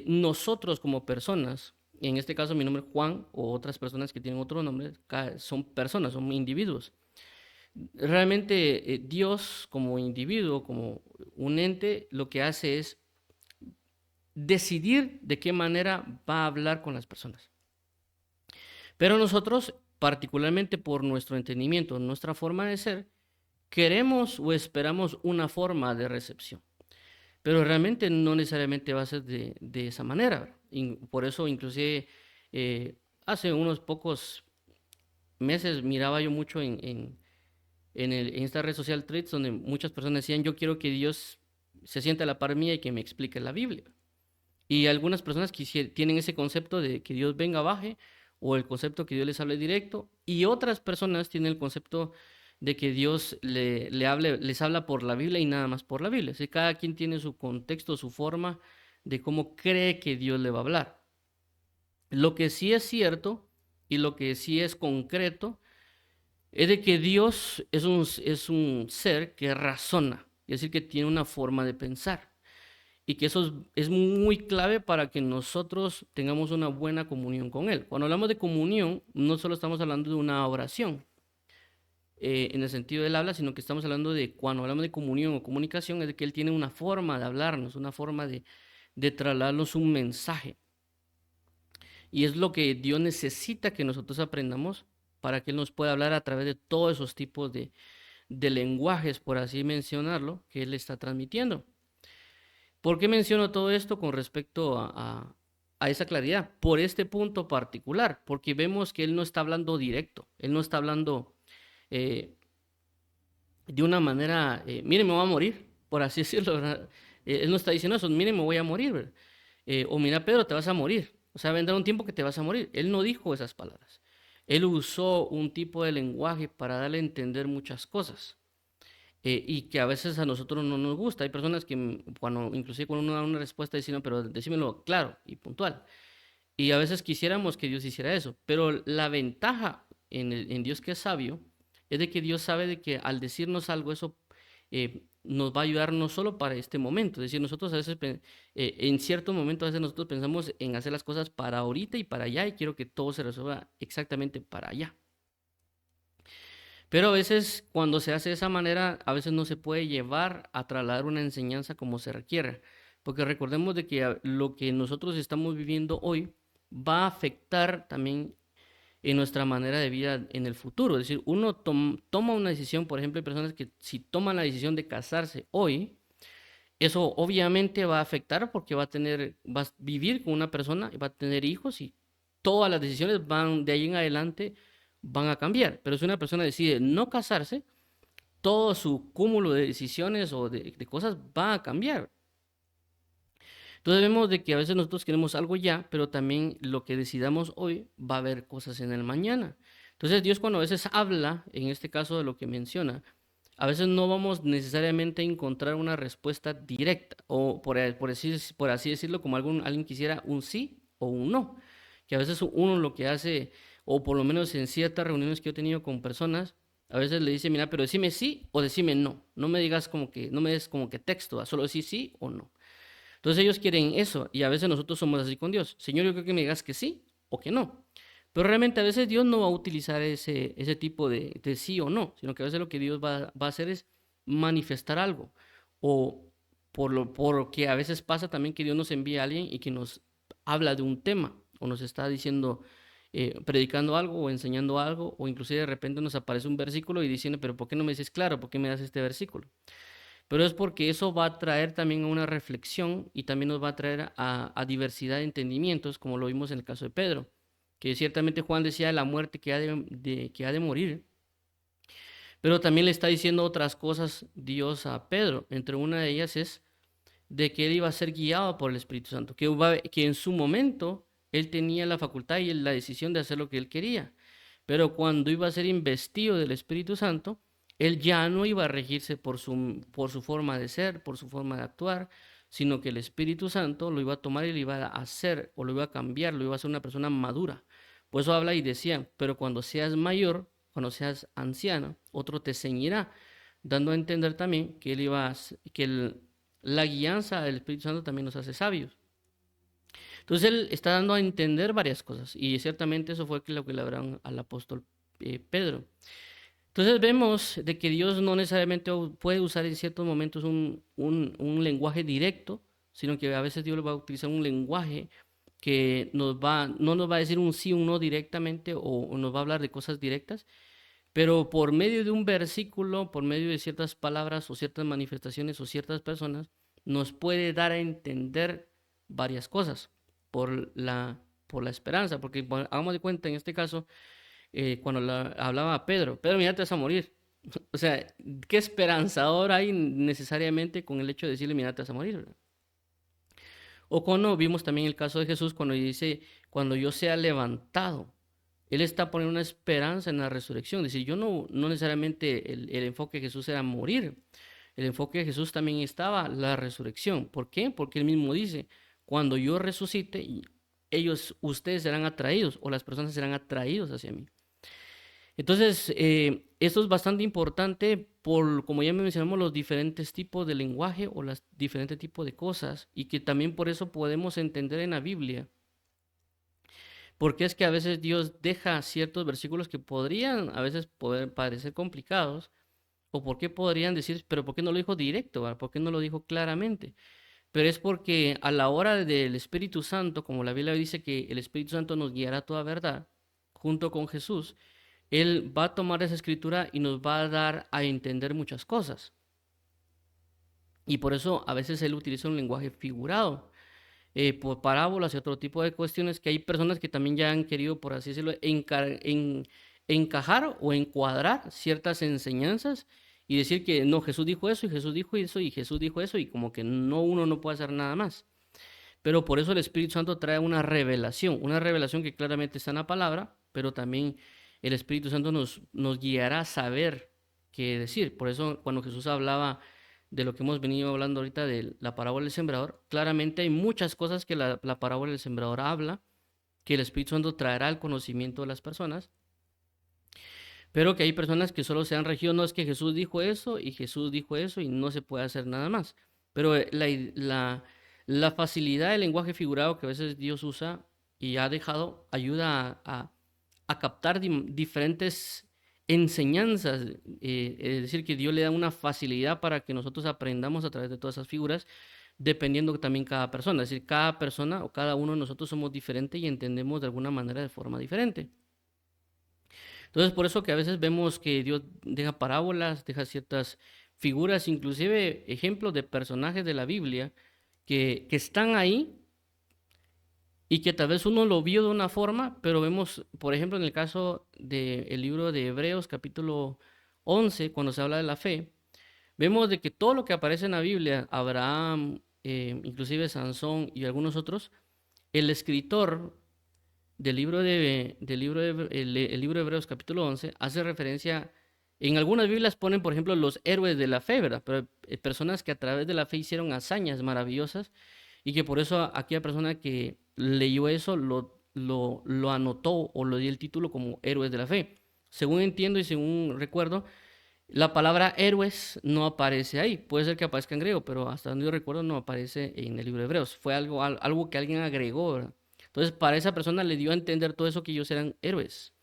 nosotros como personas, en este caso mi nombre es Juan o otras personas que tienen otro nombre, son personas, son individuos. Realmente Dios como individuo, como un ente, lo que hace es decidir de qué manera va a hablar con las personas. Pero nosotros, particularmente por nuestro entendimiento, nuestra forma de ser, queremos o esperamos una forma de recepción. Pero realmente no necesariamente va a ser de esa manera. Por eso, inclusive, hace unos pocos meses miraba yo mucho en esta red social Threads, donde muchas personas decían, yo quiero que Dios se sienta a la par mía y que me explique la Biblia. Y algunas personas tienen ese concepto de que Dios venga, baje, o el concepto que Dios les hable directo, y otras personas tienen el concepto de que Dios les habla por la Biblia y nada más por la Biblia. Así, cada quien tiene su contexto, su forma de cómo cree que Dios le va a hablar. Lo que sí es cierto y lo que sí es concreto es de que Dios es un ser que razona, es decir, que tiene una forma de pensar y que eso es muy clave para que nosotros tengamos una buena comunión con Él. Cuando hablamos de comunión, no solo estamos hablando de una oración en el sentido del habla, sino que estamos hablando de cuando hablamos de comunión o comunicación, es de que Él tiene una forma de hablarnos, una forma de trasladarnos un mensaje. Y es lo que Dios necesita que nosotros aprendamos para que Él nos pueda hablar a través de todos esos tipos de lenguajes, por así mencionarlo, que Él está transmitiendo. ¿Por qué menciono todo esto con respecto a esa claridad? Por este punto particular, porque vemos que Él no está hablando directo, Él no está hablando eh, de una manera, mire, me voy a morir, por así decirlo, ¿verdad? Él no está diciendo eso, mire, me voy a morir, ¿verdad? O mira, Pedro, te vas a morir. O sea, vendrá un tiempo que te vas a morir. Él no dijo esas palabras. Él usó un tipo de lenguaje para darle a entender muchas cosas. Y que a veces a nosotros no nos gusta. Hay personas que inclusive cuando uno da una respuesta dicen, no, pero decímelo claro y puntual. Y a veces quisiéramos que Dios hiciera eso. Pero la ventaja en Dios que es sabio es de que Dios sabe de que al decirnos algo, eso nos va a ayudar no solo para este momento. Es decir, nosotros a veces, en cierto momento, a veces nosotros pensamos en hacer las cosas para ahorita y para allá y quiero que todo se resuelva exactamente para allá. Pero a veces cuando se hace de esa manera, a veces no se puede llevar a trasladar una enseñanza como se requiere. Porque recordemos de que lo que nosotros estamos viviendo hoy va a afectar también en nuestra manera de vida en el futuro. Es decir, uno toma una decisión, por ejemplo, hay personas que si toman la decisión de casarse hoy, eso obviamente va a afectar porque va a vivir con una persona y va a tener hijos y todas las decisiones van de ahí en adelante van a cambiar. Pero si una persona decide no casarse, todo su cúmulo de decisiones o de cosas va a cambiar. Entonces vemos de que a veces nosotros queremos algo ya, pero también lo que decidamos hoy va a haber cosas en el mañana. Entonces Dios cuando a veces habla, en este caso de lo que menciona, a veces no vamos necesariamente a encontrar una respuesta directa, o por así decirlo, como alguien quisiera un sí o un no. Que a veces uno lo que hace, o por lo menos en ciertas reuniones que yo he tenido con personas, a veces le dice, mira, pero decime sí o decime no. No me digas como que, no me des como que texto, solo decir sí o no. Entonces ellos quieren eso y a veces nosotros somos así con Dios. Señor, yo creo que me digas que sí o que no. Pero realmente a veces Dios no va a utilizar ese tipo de sí o no, sino que a veces lo que Dios va a hacer es manifestar algo. O por lo que a veces pasa también que Dios nos envía a alguien y que nos habla de un tema o nos está diciendo, predicando algo o enseñando algo, o inclusive de repente nos aparece un versículo y diciendo, pero ¿por qué no me dices claro? ¿Por qué me das este versículo? Pero es porque eso va a traer también a una reflexión y también nos va a traer a diversidad de entendimientos, como lo vimos en el caso de Pedro, que ciertamente Juan decía de la muerte que ha de morir, pero también le está diciendo otras cosas Dios a Pedro. Entre una de ellas es de que él iba a ser guiado por el Espíritu Santo, que en su momento él tenía la facultad y la decisión de hacer lo que él quería, pero cuando iba a ser investido del Espíritu Santo, él ya no iba a regirse por su forma de ser, por su forma de actuar, sino que el Espíritu Santo lo iba a tomar y lo iba a hacer o lo iba a cambiar, lo iba a hacer una persona madura. Por eso habla y decía, pero cuando seas mayor, cuando seas anciano, otro te ceñirá, dando a entender también que él iba a, que la guianza del Espíritu Santo también nos hace sabios. Entonces él está dando a entender varias cosas y ciertamente eso fue lo que le hablaron al apóstol Pedro. Entonces vemos de que Dios no necesariamente puede usar en ciertos momentos un lenguaje directo, sino que a veces Dios va a utilizar un lenguaje que no nos va a decir un sí o un no directamente o nos va a hablar de cosas directas, pero por medio de un versículo, por medio de ciertas palabras o ciertas manifestaciones o ciertas personas, nos puede dar a entender varias cosas por la esperanza, porque hagamos de cuenta en este caso, cuando hablaba a Pedro, Pedro, mira, te vas a morir. O sea, ¿qué esperanzador hay necesariamente con el hecho de decirle, mira, te vas a morir? ¿Verdad? O cuando vimos también el caso de Jesús, cuando dice, cuando yo sea levantado, él está poniendo una esperanza en la resurrección. Es decir, no necesariamente el enfoque de Jesús era morir. El enfoque de Jesús también estaba la resurrección. ¿Por qué? Porque él mismo dice, cuando yo resucite, ustedes serán atraídos o las personas serán atraídos hacia mí. Entonces, esto es bastante importante como ya mencionamos, los diferentes tipos de lenguaje o los diferentes tipos de cosas y que también por eso podemos entender en la Biblia. Porque es que a veces Dios deja ciertos versículos que podrían a veces poder parecer complicados, o por qué podrían decir, pero ¿por qué no lo dijo directo? ¿Verdad? ¿Por qué no lo dijo claramente? Pero es porque a la hora del Espíritu Santo, como la Biblia dice que el Espíritu Santo nos guiará a toda verdad, junto con Jesús, Él va a tomar esa escritura y nos va a dar a entender muchas cosas. Y por eso a veces Él utiliza un lenguaje figurado. Por parábolas y otro tipo de cuestiones que hay personas que también ya han querido, por así decirlo, encajar o encuadrar ciertas enseñanzas y decir que no, Jesús dijo eso y Jesús dijo eso y Jesús dijo eso y como que uno no puede hacer nada más. Pero por eso el Espíritu Santo trae una revelación que claramente está en la palabra, pero también el Espíritu Santo nos guiará a saber qué decir. Por eso cuando Jesús hablaba de lo que hemos venido hablando ahorita de la parábola del sembrador, claramente hay muchas cosas que la parábola del sembrador habla, que el Espíritu Santo traerá al conocimiento de las personas, pero que hay personas que solo se han regido, no es que Jesús dijo eso y Jesús dijo eso y no se puede hacer nada más. Pero la facilidad del lenguaje figurado que a veces Dios usa y ha dejado ayuda a captar diferentes enseñanzas, es decir, que Dios le da una facilidad para que nosotros aprendamos a través de todas esas figuras, dependiendo también cada persona, es decir, cada persona o cada uno de nosotros somos diferentes y entendemos de alguna manera de forma diferente. Entonces, por eso que a veces vemos que Dios deja parábolas, deja ciertas figuras, inclusive ejemplos de personajes de la Biblia que están ahí y que tal vez uno lo vio de una forma, pero vemos, por ejemplo, en el caso del libro de Hebreos, capítulo 11, cuando se habla de la fe, vemos de que todo lo que aparece en la Biblia, Abraham, inclusive Sansón y algunos otros, el escritor el libro de Hebreos capítulo 11 hace referencia, en algunas Biblias ponen, por ejemplo, los héroes de la fe, ¿verdad? Pero personas que a través de la fe hicieron hazañas maravillosas y que por eso aquella persona que leyó eso lo anotó o lo dio el título como héroes de la fe. Según entiendo y según recuerdo, la palabra héroes no aparece ahí. Puede ser que aparezca en griego, pero hasta donde yo recuerdo no aparece en el libro de Hebreos. Fue algo que alguien agregó, ¿verdad? Entonces, para esa persona le dio a entender todo eso que ellos eran héroes.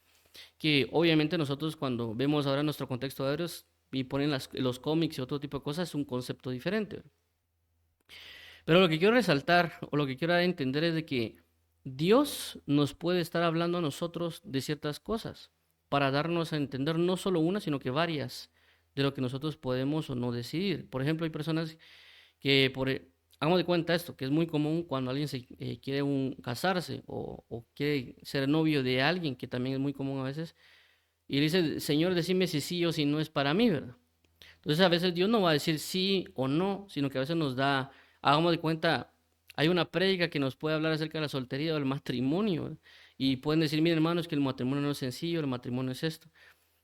Que obviamente nosotros cuando vemos ahora nuestro contexto de héroes y ponen los cómics y otro tipo de cosas, es un concepto diferente. Pero lo que quiero resaltar o lo que quiero dar a entender es de que Dios nos puede estar hablando a nosotros de ciertas cosas para darnos a entender no solo una, sino que varias de lo que nosotros podemos o no decidir. Por ejemplo, hay personas que, hagamos de cuenta esto, que es muy común cuando alguien quiere casarse o quiere ser novio de alguien, que también es muy común a veces, y le dice, Señor, decime si sí o si no es para mí, ¿verdad? Entonces a veces Dios no va a decir sí o no, sino que a veces nos da, hagamos de cuenta, hay una prédica que nos puede hablar acerca de la soltería o del matrimonio, ¿verdad? Y pueden decir, miren hermanos, que el matrimonio no es sencillo, el matrimonio es esto.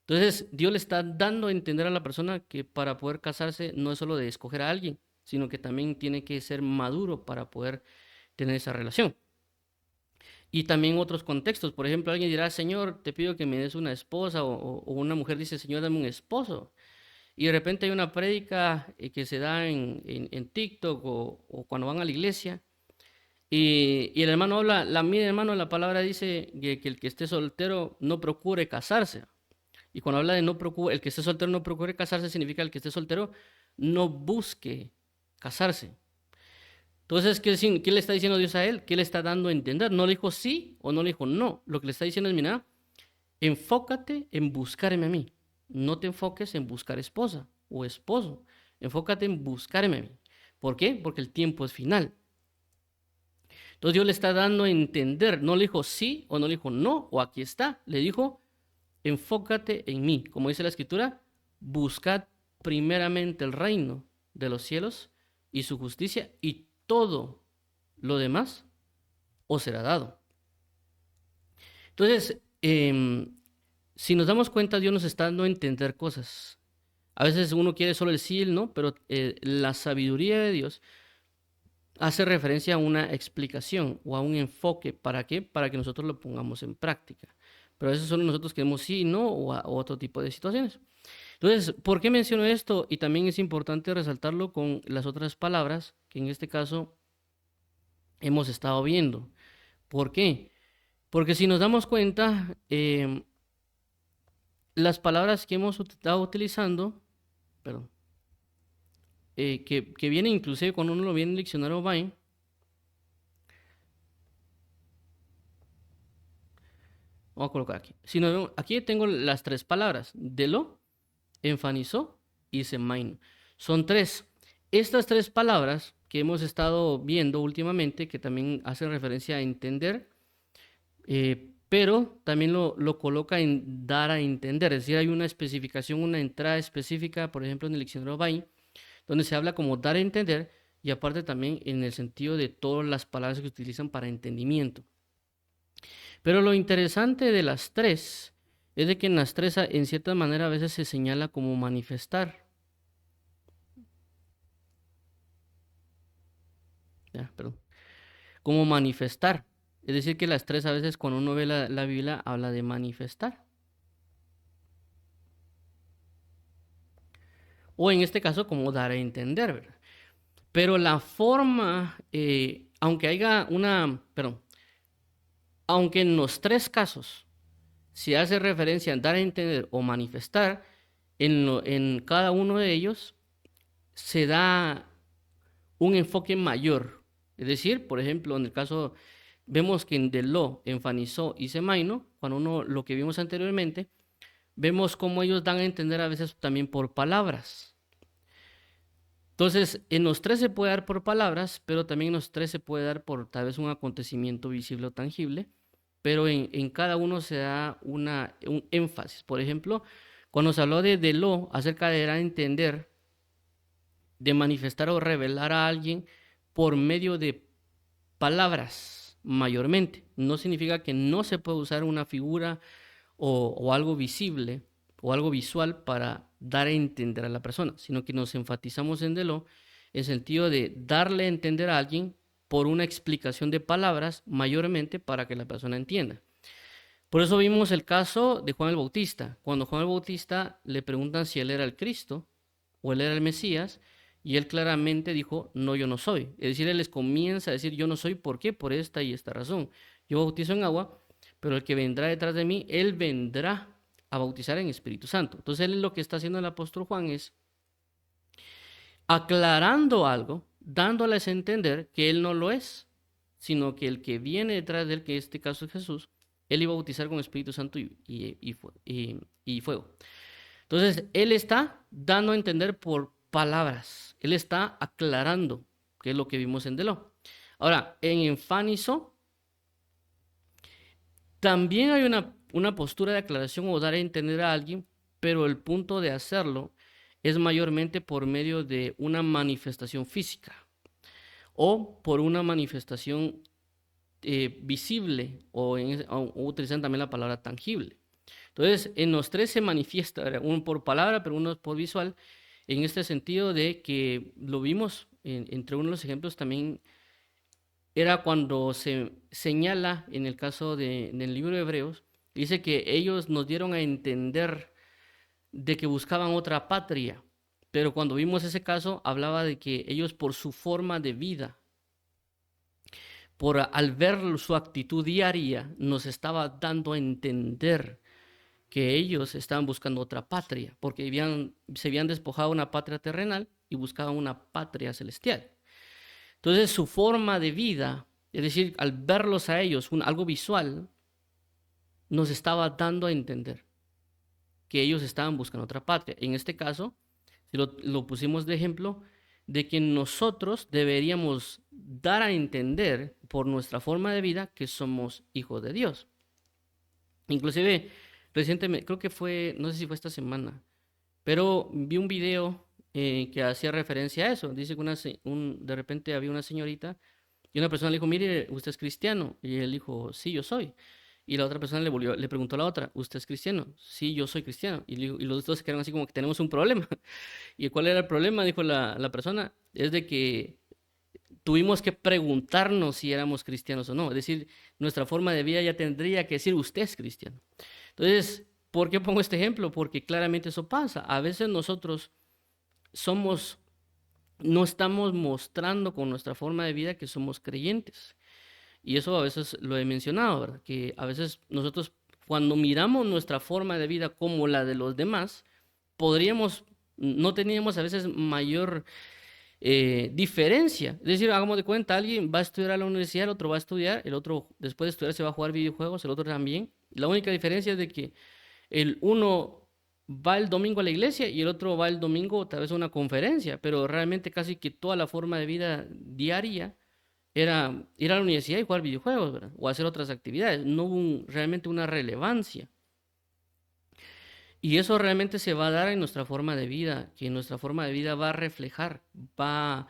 Entonces Dios le está dando a entender a la persona que para poder casarse no es solo de escoger a alguien, sino que también tiene que ser maduro para poder tener esa relación. Y también otros contextos, por ejemplo, alguien dirá, Señor, te pido que me des una esposa, o una mujer dice, Señor, dame un esposo. Y de repente hay una prédica que se da en TikTok o cuando van a la iglesia. Y el hermano habla, mira hermano, la palabra dice que el que esté soltero no procure casarse. Y cuando habla de no procure, el que esté soltero no procure casarse, significa el que esté soltero no busque casarse. Entonces, ¿qué le está diciendo Dios a él? ¿Qué le está dando a entender? No le dijo sí o no le dijo no. Lo que le está diciendo es, mira, enfócate en buscarme a mí. No te enfoques en buscar esposa o esposo. Enfócate en buscarme a mí. ¿Por qué? Porque el tiempo es final. Entonces Dios le está dando a entender. No le dijo sí o no le dijo no o aquí está. Le dijo, enfócate en mí. Como dice la escritura, buscad primeramente el reino de los cielos y su justicia y todo lo demás os será dado. Entonces, si nos damos cuenta, Dios nos está dando a entender cosas. A veces uno quiere solo el sí y el no, pero la sabiduría de Dios hace referencia a una explicación o a un enfoque. ¿Para qué? Para que nosotros lo pongamos en práctica. Pero a veces solo nosotros queremos sí y no o otro tipo de situaciones. Entonces, ¿por qué menciono esto? Y también es importante resaltarlo con las otras palabras que en este caso hemos estado viendo. ¿Por qué? Porque si nos damos cuenta, las palabras que hemos estado utilizando, perdón, que viene inclusive cuando uno lo viene en el diccionario Vine, vamos a colocar aquí. Si nos vemos, aquí tengo las tres palabras, delo, enfanizó y semaino. Son tres. Estas tres palabras que hemos estado viendo últimamente, que también hacen referencia a entender, pero también lo coloca en dar a entender, es decir, hay una especificación, una entrada específica, por ejemplo, en el diccionario Vine, donde se habla como dar a entender y aparte también en el sentido de todas las palabras que utilizan para entendimiento. Pero lo interesante de las tres es de que en las tres, en cierta manera, a veces se señala como manifestar. Ya, perdón. Como manifestar. Es decir, que las tres a veces cuando uno ve la Biblia habla de manifestar. O en este caso como dar a entender, ¿verdad? Pero la forma, aunque haya perdón, aunque en los tres casos se hace referencia a dar a entender o manifestar, en cada uno de ellos se da un enfoque mayor. Es decir, por ejemplo, en el caso, vemos que en Deló, enfanizó y semaino, cuando uno lo que vimos anteriormente, vemos cómo ellos dan a entender a veces también por palabras. Entonces, en los tres se puede dar por palabras, pero también en los tres se puede dar por tal vez un acontecimiento visible o tangible, pero en cada uno se da un énfasis. Por ejemplo, cuando se habló de lo acerca de dar a entender, de manifestar o revelar a alguien por medio de palabras mayormente. No significa que no se puede usar una figura o algo visible o algo visual para dar a entender a la persona, sino que nos enfatizamos en Deló en el sentido de darle a entender a alguien por una explicación de palabras mayormente para que la persona entienda. Por eso vimos el caso de Juan el Bautista. Cuando Juan el Bautista le preguntan si él era el Cristo o él era el Mesías, y él claramente dijo, no, yo no soy. Es decir, él les comienza a decir, yo no soy, ¿por qué? Por esta y esta razón. Yo bautizo en agua, pero el que vendrá detrás de mí, él vendrá a bautizar en Espíritu Santo. Entonces él lo que está haciendo el apóstol Juan es aclarando algo, dándoles a entender que él no lo es, sino que el que viene detrás de él, que en este caso es Jesús, él iba a bautizar con Espíritu Santo y fuego. Entonces, él está dando a entender por palabras, él está aclarando, que es lo que vimos en Deló. Ahora, en Enfánizo, también hay una postura de aclaración o dar a entender a alguien, pero el punto de hacerlo es mayormente por medio de una manifestación física o por una manifestación visible o utilizando también la palabra tangible. Entonces, en los tres se manifiesta, uno por palabra, pero uno por visual, en este sentido de que lo vimos entre uno de los ejemplos también era cuando se señala en el caso del libro de Hebreos, dice que ellos nos dieron a entender de que buscaban otra patria, pero cuando vimos ese caso hablaba de que ellos por su forma de vida, al ver su actitud diaria, nos estaba dando a entender que ellos estaban buscando otra patria, porque se habían despojado de una patria terrenal y buscaban una patria celestial. Entonces su forma de vida, es decir, al verlos a ellos, algo visual, nos estaba dando a entender que ellos estaban buscando otra patria. En este caso, si lo pusimos de ejemplo, de que nosotros deberíamos dar a entender por nuestra forma de vida que somos hijos de Dios. Inclusive, recientemente, creo que fue, no sé si fue esta semana, pero vi un video que hacía referencia a eso. Dice que de repente había una señorita y una persona le dijo, mire, ¿usted es cristiano? Y él dijo, sí, yo soy. Y la otra persona le preguntó a la otra, ¿usted es cristiano? Sí, yo soy cristiano. Y los dos se quedaron así como que tenemos un problema. ¿Y cuál era el problema? Dijo la persona, es de que tuvimos que preguntarnos si éramos cristianos o no. Es decir, nuestra forma de vida ya tendría que decir, usted es cristiano. Entonces, ¿por qué pongo este ejemplo? Porque claramente eso pasa. A veces nosotros no estamos mostrando con nuestra forma de vida que somos creyentes. Y eso a veces lo he mencionado, ¿verdad? Que a veces nosotros cuando miramos nuestra forma de vida como la de los demás, no teníamos a veces mayor diferencia. Es decir, hagamos de cuenta, alguien va a estudiar a la universidad, el otro va a estudiar, el otro después de estudiar se va a jugar videojuegos, el otro también. La única diferencia es de que el uno va el domingo a la iglesia y el otro va el domingo tal vez a una conferencia, pero realmente casi que toda la forma de vida diaria era ir a la universidad y jugar videojuegos, ¿verdad? O hacer otras actividades. No hubo realmente una relevancia. Y eso realmente se va a dar en nuestra forma de vida, que nuestra forma de vida va a reflejar, va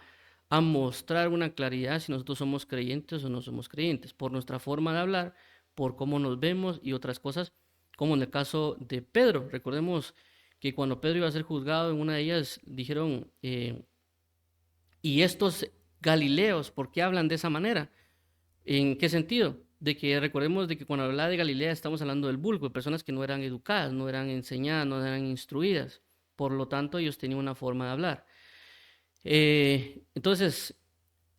a mostrar una claridad si nosotros somos creyentes o no somos creyentes, por nuestra forma de hablar, por cómo nos vemos y otras cosas, como en el caso de Pedro. Recordemos que cuando Pedro iba a ser juzgado, en una de ellas dijeron, ¿y estos Galileos por qué hablan de esa manera? ¿En qué sentido? De que recordemos de que cuando hablaba de Galilea estamos hablando del vulgo, de personas que no eran educadas, no eran enseñadas, no eran instruidas. Por lo tanto, ellos tenían una forma de hablar. Entonces,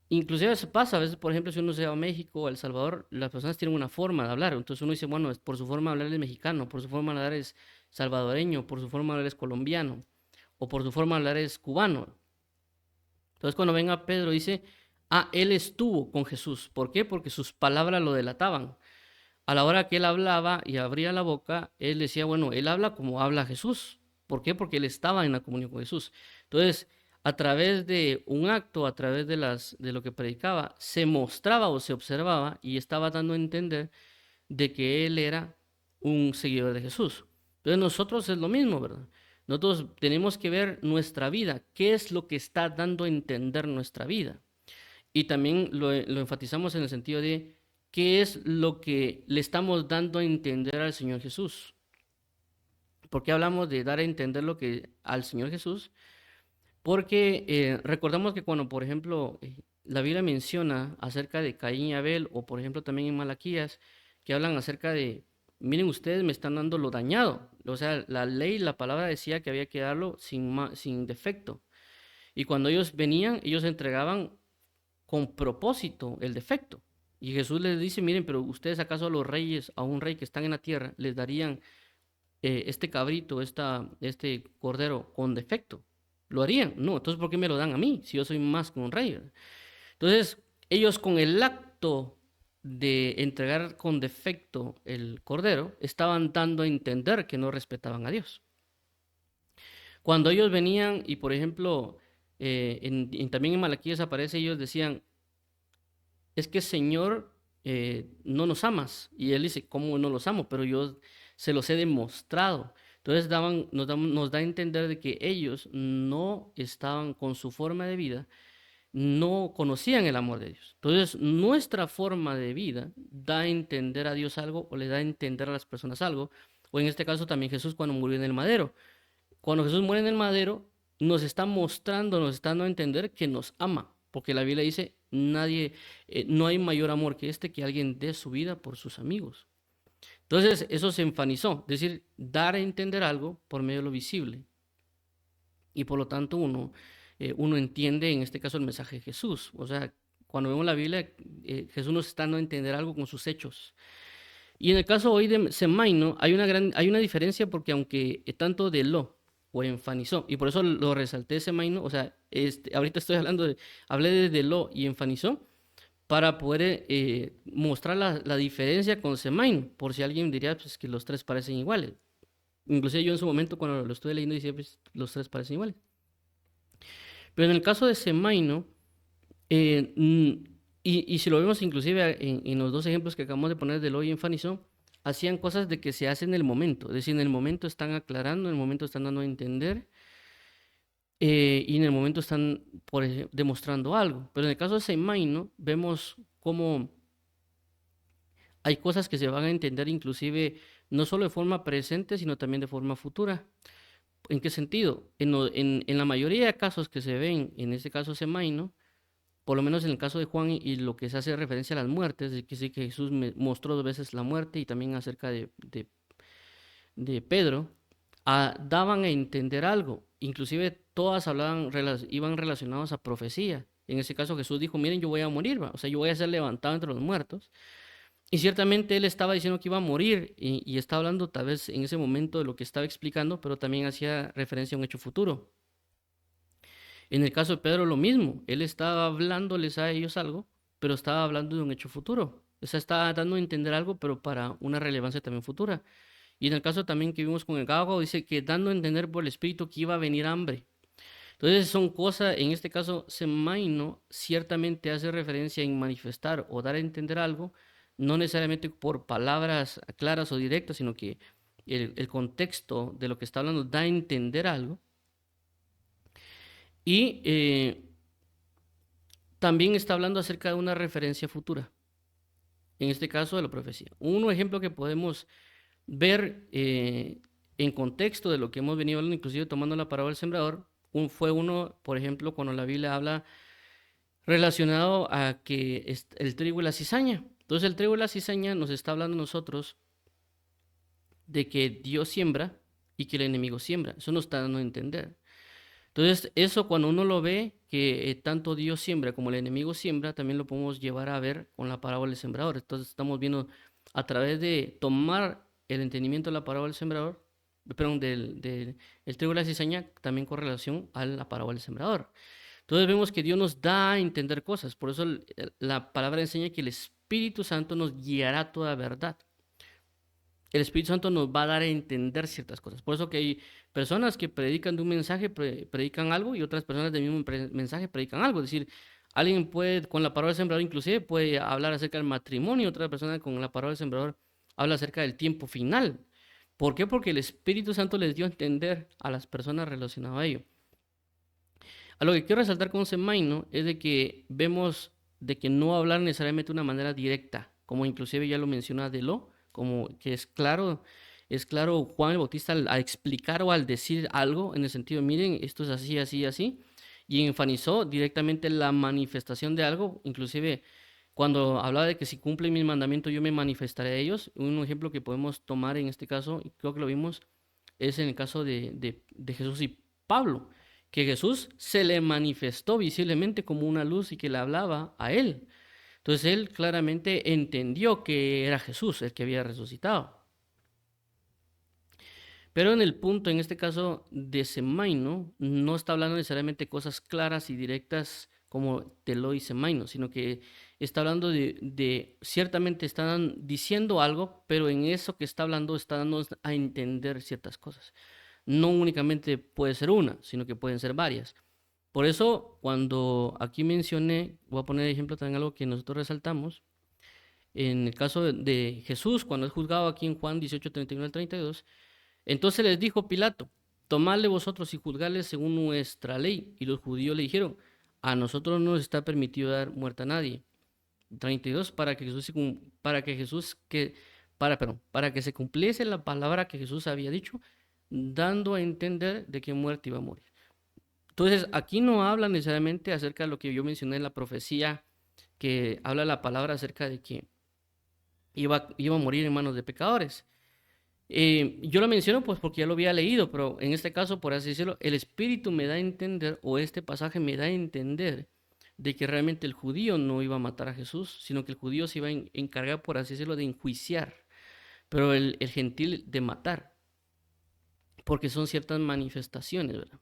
inclusive eso pasa, a veces, por ejemplo, si uno se va a México o a El Salvador, las personas tienen una forma de hablar. Entonces uno dice, bueno, por su forma de hablar es mexicano, por su forma de hablar es salvadoreño, por su forma de hablar es colombiano, o por su forma de hablar es cubano. Entonces cuando venga Pedro dice, él estuvo con Jesús. ¿Por qué? Porque sus palabras lo delataban. A la hora que él hablaba y abría la boca, él decía, bueno, él habla como habla Jesús. ¿Por qué? Porque él estaba en la comunión con Jesús. Entonces, a través de un acto, a través de lo que predicaba, se mostraba o se observaba y estaba dando a entender de que él era un seguidor de Jesús. Entonces nosotros es lo mismo, ¿verdad? Nosotros tenemos que ver nuestra vida, qué es lo que está dando a entender nuestra vida. Y también lo enfatizamos en el sentido de qué es lo que le estamos dando a entender al Señor Jesús. ¿Por qué hablamos de dar a entender lo que al Señor Jesús? Porque recordamos que cuando, por ejemplo, la Biblia menciona acerca de Caín y Abel, o por ejemplo también en Malaquías, que hablan acerca de, miren ustedes me están dando lo dañado. O sea, la ley, la palabra decía que había que darlo sin defecto. Y cuando ellos venían, ellos entregaban con propósito el defecto. Y Jesús les dice, miren, pero ustedes acaso a los reyes, a un rey que están en la tierra, les darían este cabrito, este cordero con defecto. ¿Lo harían? No, entonces ¿por qué me lo dan a mí si yo soy más que un rey? Entonces ellos con el acto acto de entregar con defecto el cordero, estaban dando a entender que no respetaban a Dios. Cuando ellos venían y, por ejemplo, también en Malaquías aparece, ellos decían, es que Señor, no nos amas. Y él dice, ¿cómo no los amo? Pero yo se los he demostrado. Entonces nos da a entender de que ellos no estaban con su forma de vida, no conocían el amor de Dios. Entonces, nuestra forma de vida da a entender a Dios algo o le da a entender a las personas algo. O en este caso también Jesús cuando murió en el madero. Cuando Jesús muere en el madero, nos está mostrando, nos está dando a entender que nos ama. Porque la Biblia dice, no hay mayor amor que este, que alguien dé su vida por sus amigos. Entonces, eso se enfatizó, es decir, dar a entender algo por medio de lo visible. Y por lo tanto uno entiende en este caso el mensaje de Jesús. O sea, cuando vemos la Biblia, Jesús nos está dando a entender algo con sus hechos. Y en el caso hoy de Semaino hay una diferencia porque aunque tanto de lo o enfanizó, y por eso lo resalté Semaino, o sea, ahorita hablé de lo y enfanizó para poder mostrar la diferencia con Semaino, por si alguien diría pues, que los tres parecen iguales. Inclusive yo en su momento cuando lo estuve leyendo decía pues los tres parecen iguales. Pero en el caso de Semaino, y si lo vemos inclusive en los dos ejemplos que acabamos de poner de Lo y Enfanizó, hacían cosas de que se hacen en el momento. Es decir, en el momento están aclarando, en el momento están dando a entender, y en el momento están demostrando algo. Pero en el caso de Semaino, vemos cómo hay cosas que se van a entender inclusive no solo de forma presente, sino también de forma futura. ¿En qué sentido? En la mayoría de casos que se ven, en este caso Semaino, por lo menos en el caso de Juan y lo que se hace referencia a las muertes, de que sí que Jesús mostró 2 veces la muerte y también acerca de Pedro, daban a entender algo. Inclusive todas iban relacionadas a profecía. En ese caso Jesús dijo, miren, yo voy a morir, o sea, yo voy a ser levantado entre los muertos. Y ciertamente él estaba diciendo que iba a morir y estaba hablando tal vez en ese momento de lo que estaba explicando, pero también hacía referencia a un hecho futuro. En el caso de Pedro lo mismo, él estaba hablándoles a ellos algo, pero estaba hablando de un hecho futuro. O sea, estaba dando a entender algo, pero para una relevancia también futura. Y en el caso también que vimos con el Gálago, dice que dando a entender por el Espíritu que iba a venir hambre. Entonces son cosas, en este caso, Semaino ciertamente hace referencia en manifestar o dar a entender algo, no necesariamente por palabras claras o directas, sino que el contexto de lo que está hablando da a entender algo. Y también está hablando acerca de una referencia futura, en este caso de la profecía. Un ejemplo que podemos ver en contexto de lo que hemos venido hablando, inclusive tomando la parábola del sembrador, fue uno, por ejemplo, cuando la Biblia habla relacionado a que el trigo y la cizaña. Entonces el trigo y la cizaña nos está hablando a nosotros de que Dios siembra y que el enemigo siembra. Eso nos está dando a entender. Entonces, eso cuando uno lo ve, que tanto Dios siembra como el enemigo siembra, también lo podemos llevar a ver con la parábola del sembrador. Entonces, estamos viendo a través de tomar el entendimiento de la parábola del sembrador, perdón, el trigo y la cizaña, también con relación a la parábola del sembrador. Entonces, vemos que Dios nos da a entender cosas. Por eso la palabra enseña que el Espíritu Santo nos guiará a toda verdad. El Espíritu Santo nos va a dar a entender ciertas cosas. Por eso que hay personas que predican de un mensaje, predican algo, y otras personas del mismo mensaje predican algo. Es decir, alguien puede, con la parábola del sembrador inclusive, puede hablar acerca del matrimonio, otra persona con la parábola del sembrador habla acerca del tiempo final. ¿Por qué? Porque el Espíritu Santo les dio a entender a las personas relacionadas a ello. A lo que quiero resaltar con Semaino es de que vemos de que no hablar necesariamente de una manera directa, como inclusive ya lo menciona Deló, como que es claro Juan el Bautista al explicar o al decir algo en el sentido, miren, esto es así, así, así, y enfatizó directamente la manifestación de algo, inclusive cuando hablaba de que si cumplen mis mandamientos yo me manifestaré a ellos. Un ejemplo que podemos tomar en este caso, y creo que lo vimos, es en el caso de Jesús y Pablo, que Jesús se le manifestó visiblemente como una luz y que le hablaba a él. Entonces él claramente entendió que era Jesús el que había resucitado. Pero en el punto, en este caso de Semaino, no está hablando necesariamente cosas claras y directas como Teló y Semaino, sino que está hablando ciertamente están diciendo algo, pero en eso que está hablando está dando a entender ciertas cosas. No únicamente puede ser una, sino que pueden ser varias. Por eso, cuando aquí mencioné, voy a poner de ejemplo también algo que nosotros resaltamos, en el caso de Jesús, cuando es juzgado aquí en Juan 18, 31 al 32, entonces les dijo Pilato, tomadle vosotros y juzgadle según nuestra ley. Y los judíos le dijeron, a nosotros no nos está permitido dar muerte a nadie. 32, para que se cumpliese la palabra que Jesús había dicho, dando a entender de qué muerte iba a morir. Entonces, aquí no habla necesariamente acerca de lo que yo mencioné en la profecía, que habla la palabra acerca de que iba a morir en manos de pecadores. Yo lo menciono pues porque ya lo había leído, pero en este caso, por así decirlo, el Espíritu me da a entender, o este pasaje me da a entender, de que realmente el judío no iba a matar a Jesús, sino que el judío se iba a encargar, por así decirlo, de enjuiciar, pero el gentil de matar, porque son ciertas manifestaciones, ¿verdad?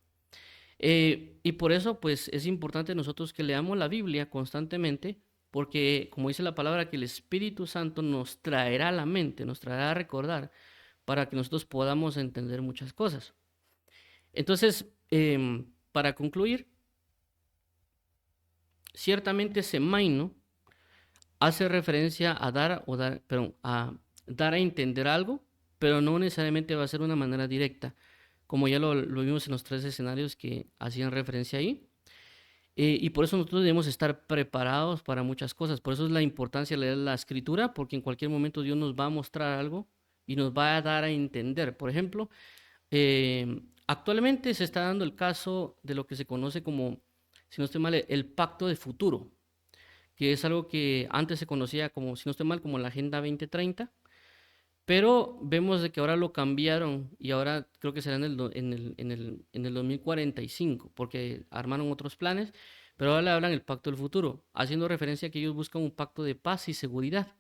Y por eso, pues, es importante nosotros que leamos la Biblia constantemente, porque, como dice la palabra, que el Espíritu Santo nos traerá a la mente, nos traerá a recordar, para que nosotros podamos entender muchas cosas. Entonces, para concluir, ciertamente Semaino hace referencia a a dar a entender algo, pero no necesariamente va a ser de una manera directa, como ya lo vimos en los tres escenarios que hacían referencia ahí. Y por eso nosotros debemos estar preparados para muchas cosas. Por eso es la importancia de leer la escritura, porque en cualquier momento Dios nos va a mostrar algo y nos va a dar a entender. Por ejemplo, actualmente se está dando el caso de lo que se conoce como, si no estoy mal, el pacto de futuro, que es algo que antes se conocía como, si no estoy mal, como la Agenda 2030, pero vemos de que ahora lo cambiaron y ahora creo que será en el 2045, porque armaron otros planes, pero ahora le hablan el pacto del futuro, haciendo referencia a que ellos buscan un pacto de paz y seguridad.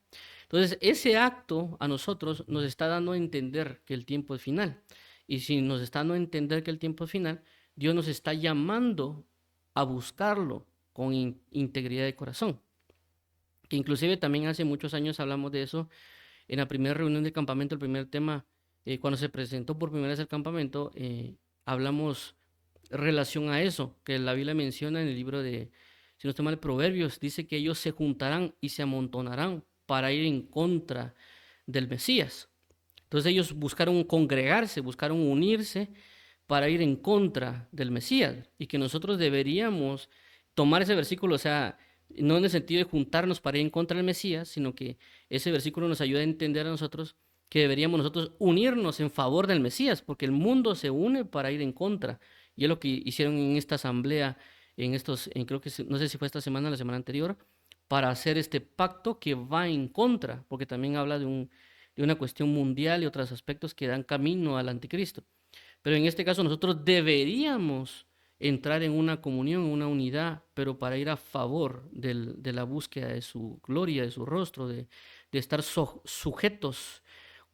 Entonces, ese acto a nosotros nos está dando a entender que el tiempo es final. Y si nos está dando a entender que el tiempo es final, Dios nos está llamando a buscarlo con integridad de corazón. Que inclusive también hace muchos años hablamos de eso en la primera reunión del campamento, el primer tema, cuando se presentó por primera vez el campamento, hablamos relación a eso, que la Biblia menciona en el libro de, si no estoy mal, Proverbios, dice que ellos se juntarán y se amontonarán para ir en contra del Mesías. Entonces ellos buscaron congregarse, buscaron unirse para ir en contra del Mesías y que nosotros deberíamos tomar ese versículo, o sea, no en el sentido de juntarnos para ir en contra del Mesías, sino que ese versículo nos ayuda a entender a nosotros que deberíamos nosotros unirnos en favor del Mesías, porque el mundo se une para ir en contra. Y es lo que hicieron en esta asamblea, creo que no sé si fue esta semana o la semana anterior, para hacer este pacto que va en contra, porque también habla de una cuestión mundial y otros aspectos que dan camino al anticristo. Pero en este caso nosotros deberíamos entrar en una comunión, en una unidad, pero para ir a favor de la búsqueda de su gloria, de su rostro, de estar sujetos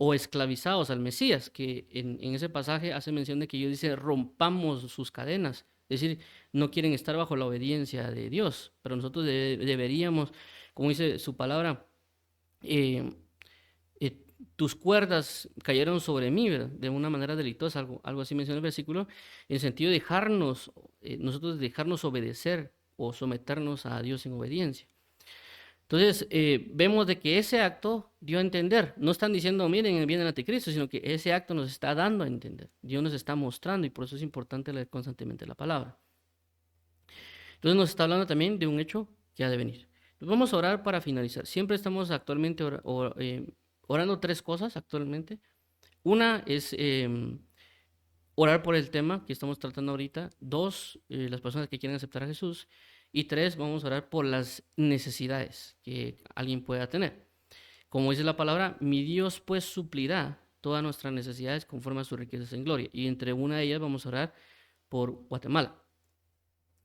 o esclavizados al Mesías, que en ese pasaje hace mención de que Dios dice, rompamos sus cadenas. Es decir, no quieren estar bajo la obediencia de Dios, pero nosotros deberíamos, como dice su palabra, eh, eh, tus cuerdas cayeron sobre mí, ¿verdad? De una manera delictuosa, algo así menciona el versículo, en el sentido de nosotros dejarnos obedecer o someternos a Dios en obediencia. Entonces, vemos de que ese acto dio a entender, no están diciendo, miren, viene el anticristo, sino que ese acto nos está dando a entender, Dios nos está mostrando y por eso es importante leer constantemente la palabra. Entonces nos está hablando también de un hecho que ha de venir. Entonces, vamos a orar para finalizar. Siempre estamos actualmente orando tres cosas actualmente. Una es orar por el tema que estamos tratando ahorita. Dos, las personas que quieren aceptar a Jesús. Y tres, vamos a orar por las necesidades que alguien pueda tener. Como dice la palabra, mi Dios pues suplirá todas nuestras necesidades conforme a sus riquezas en gloria. Y entre una de ellas vamos a orar por Guatemala.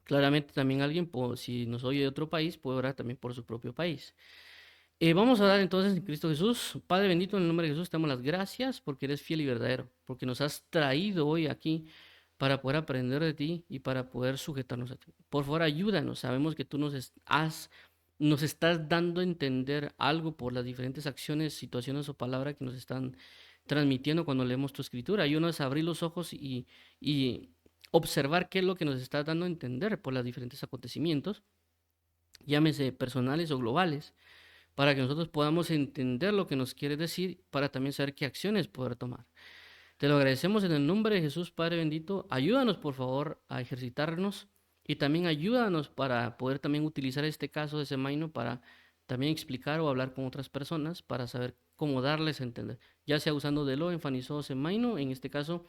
Claramente también alguien, si nos oye de otro país, puede orar también por su propio país. Vamos a dar entonces en Cristo Jesús. Padre bendito, en el nombre de Jesús, te damos las gracias porque eres fiel y verdadero, porque nos has traído hoy aquí para poder aprender de ti y para poder sujetarnos a ti. Por favor, ayúdanos. Sabemos que tú nos has nos estás dando a entender algo por las diferentes acciones, situaciones o palabras que nos están transmitiendo cuando leemos tu escritura. Y uno es abrir los ojos y observar qué es lo que nos está dando a entender por los diferentes acontecimientos, llámese personales o globales, para que nosotros podamos entender lo que nos quiere decir, para también saber qué acciones poder tomar. Te lo agradecemos en el nombre de Jesús, Padre bendito. Ayúdanos, por favor, a ejercitarnos y también ayúdanos para poder también utilizar este caso de Semaino para también explicar o hablar con otras personas para saber cómo darles a entender, ya sea usando de lo enfatizado Semaino, en este caso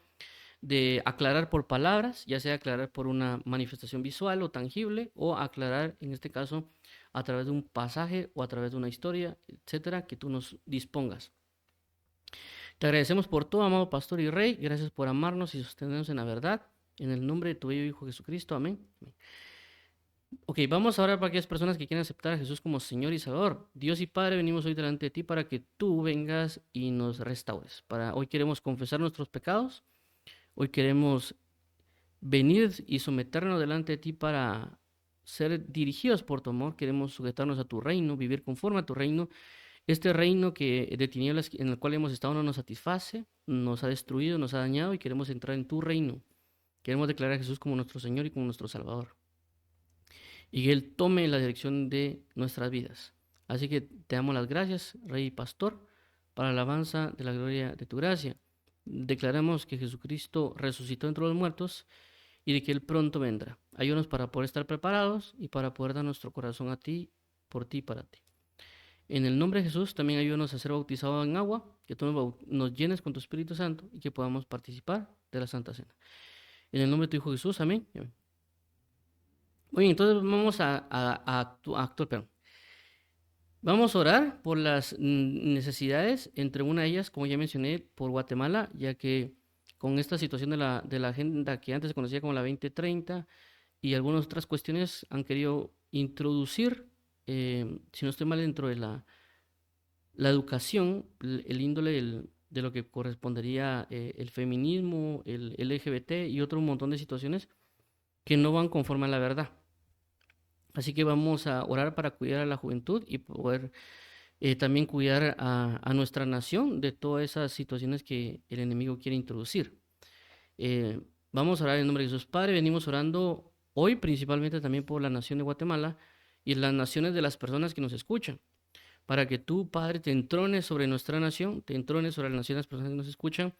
de aclarar por palabras, ya sea aclarar por una manifestación visual o tangible, o aclarar en este caso a través de un pasaje o a través de una historia, etcétera, que tú nos dispongas. Te agradecemos por todo, amado Pastor y Rey. Gracias por amarnos y sostenernos en la verdad. En el nombre de tu bello Hijo Jesucristo. Amén. Ok, vamos ahora para aquellas personas que quieren aceptar a Jesús como Señor y Salvador. Dios y Padre, venimos hoy delante de ti para que tú vengas y nos restaures. Hoy queremos confesar nuestros pecados. Hoy queremos venir y someternos delante de ti para ser dirigidos por tu amor. Queremos sujetarnos a tu reino, vivir conforme a tu reino. Este reino que de tinieblas en el cual hemos estado no nos satisface, nos ha destruido, nos ha dañado y queremos entrar en tu reino. Queremos declarar a Jesús como nuestro Señor y como nuestro Salvador. Y que Él tome la dirección de nuestras vidas. Así que te damos las gracias, Rey y Pastor, para la alabanza de la gloria de tu gracia. Declaramos que Jesucristo resucitó entre los muertos y de que Él pronto vendrá. Ayúdanos para poder estar preparados y para poder dar nuestro corazón a ti, por ti y para ti. En el nombre de Jesús también ayúdanos a ser bautizados en agua, que tú nos llenes con tu Espíritu Santo y que podamos participar de la Santa Cena. En el nombre de tu Hijo Jesús, amén. Oye, entonces vamos a actuar, perdón. Vamos a orar por las necesidades, entre una de ellas, como ya mencioné, por Guatemala, ya que con esta situación de la agenda que antes se conocía como la 2030 y algunas otras cuestiones han querido introducir, si no estoy mal, dentro de la educación, el índole de lo que correspondería el feminismo, el LGBT y otro montón de situaciones que no van conforme a la verdad. Así que vamos a orar para cuidar a la juventud y poder también cuidar a nuestra nación de todas esas situaciones que el enemigo quiere introducir. Vamos a orar en nombre de Jesús. Padre, venimos orando hoy principalmente también por la nación de Guatemala y las naciones de las personas que nos escuchan, para que tú, Padre, te entrones sobre nuestra nación, te entrones sobre la nación de las personas que nos escuchan,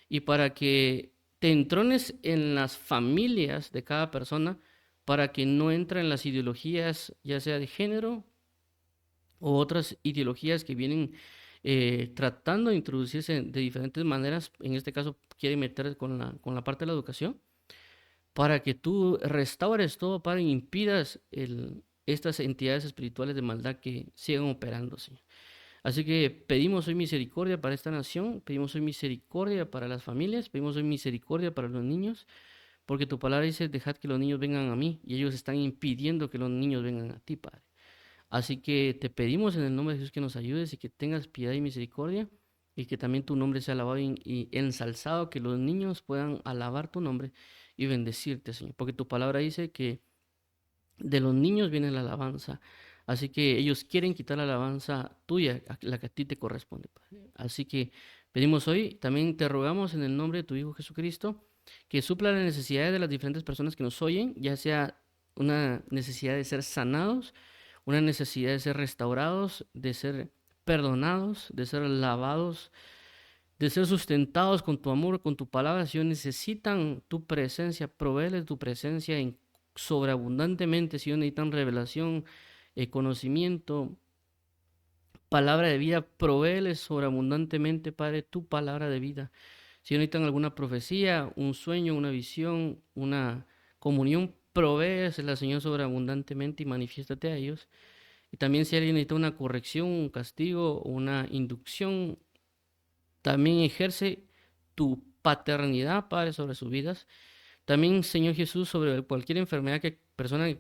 y para que te entrones en las familias de cada persona, para que no entren las ideologías, ya sea de género o otras ideologías que vienen tratando de introducirse de diferentes maneras. En este caso, quiere meter con la parte de la educación, para que tú restaures todo, para que impidas estas entidades espirituales de maldad que sigan operando, Señor. Así que pedimos hoy misericordia para esta nación, pedimos hoy misericordia para las familias, pedimos hoy misericordia para los niños, porque tu palabra dice, dejad que los niños vengan a mí, y ellos están impidiendo que los niños vengan a ti, Padre. Así que te pedimos en el nombre de Jesús que nos ayudes y que tengas piedad y misericordia, y que también tu nombre sea alabado y ensalzado, que los niños puedan alabar tu nombre y bendecirte, Señor, porque tu palabra dice que de los niños viene la alabanza. Así que ellos quieren quitar la alabanza tuya, la que a ti te corresponde, Padre. Así que pedimos hoy, también te rogamos en el nombre de tu Hijo Jesucristo, que supla las necesidades de las diferentes personas que nos oyen, ya sea una necesidad de ser sanados, una necesidad de ser restaurados, de ser perdonados, de ser lavados, de ser sustentados con tu amor, con tu palabra. Si ellos necesitan tu presencia, provéeles tu presencia en sobreabundantemente. Si ellos necesitan revelación, conocimiento, palabra de vida, provéeles sobreabundantemente, Padre, tu palabra de vida. Si ellos necesitan alguna profecía, un sueño, una visión, una comunión, provéesela, Señor, sobreabundantemente y manifiéstate a ellos. Y también si alguien necesita una corrección, un castigo, una inducción, también ejerce tu paternidad, Padre, sobre sus vidas. También, Señor Jesús, sobre cualquier enfermedad que persona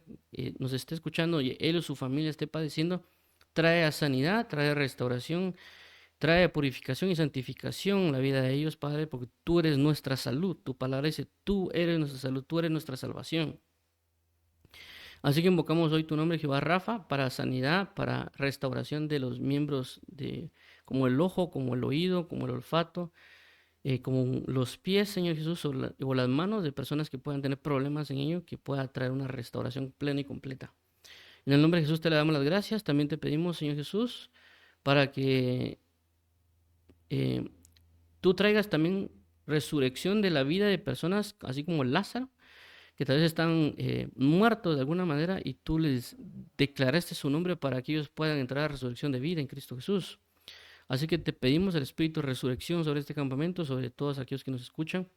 nos esté escuchando y él o su familia esté padeciendo, trae a sanidad, trae a restauración, trae a purificación y santificación en la vida de ellos, Padre, porque tú eres nuestra salud. Tu palabra dice, tú eres nuestra salud, tú eres nuestra salvación. Así que invocamos hoy tu nombre, Jehová Rafa, para sanidad, para restauración de los miembros como el ojo, como el oído, como el olfato, como los pies, Señor Jesús, o las manos de personas que puedan tener problemas en ello, que pueda traer una restauración plena y completa. En el nombre de Jesús te le damos las gracias. También te pedimos, Señor Jesús, para que eh, tú traigas también resurrección de la vida de personas, así como Lázaro, que tal vez están muertos de alguna manera y tú les declaraste su nombre para que ellos puedan entrar a resurrección de vida en Cristo Jesús. Así que te pedimos el espíritu de resurrección sobre este campamento, sobre todos aquellos que nos escuchan,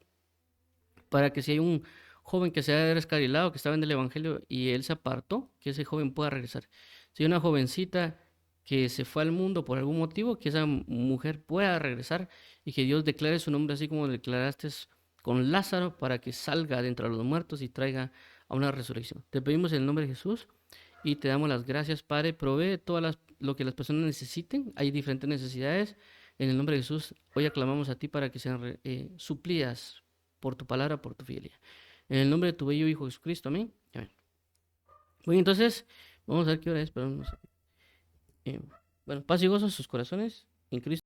para que si hay un joven que se ha descarrilado, que estaba en el Evangelio y él se apartó, que ese joven pueda regresar. Si hay una jovencita que se fue al mundo por algún motivo, que esa mujer pueda regresar y que Dios declare su nombre así como declaraste con Lázaro para que salga de entre los muertos y traiga a una resurrección. Te pedimos en el nombre de Jesús y te damos las gracias, Padre. Provee lo que las personas necesiten. Hay diferentes necesidades. En el nombre de Jesús, hoy aclamamos a ti para que sean suplidas por tu palabra, por tu fidelidad. En el nombre de tu bello Hijo Jesucristo, amén. Amén. Bueno, entonces, vamos a ver qué hora es, pero no sé. Bueno, paz y gozo en sus corazones en Cristo.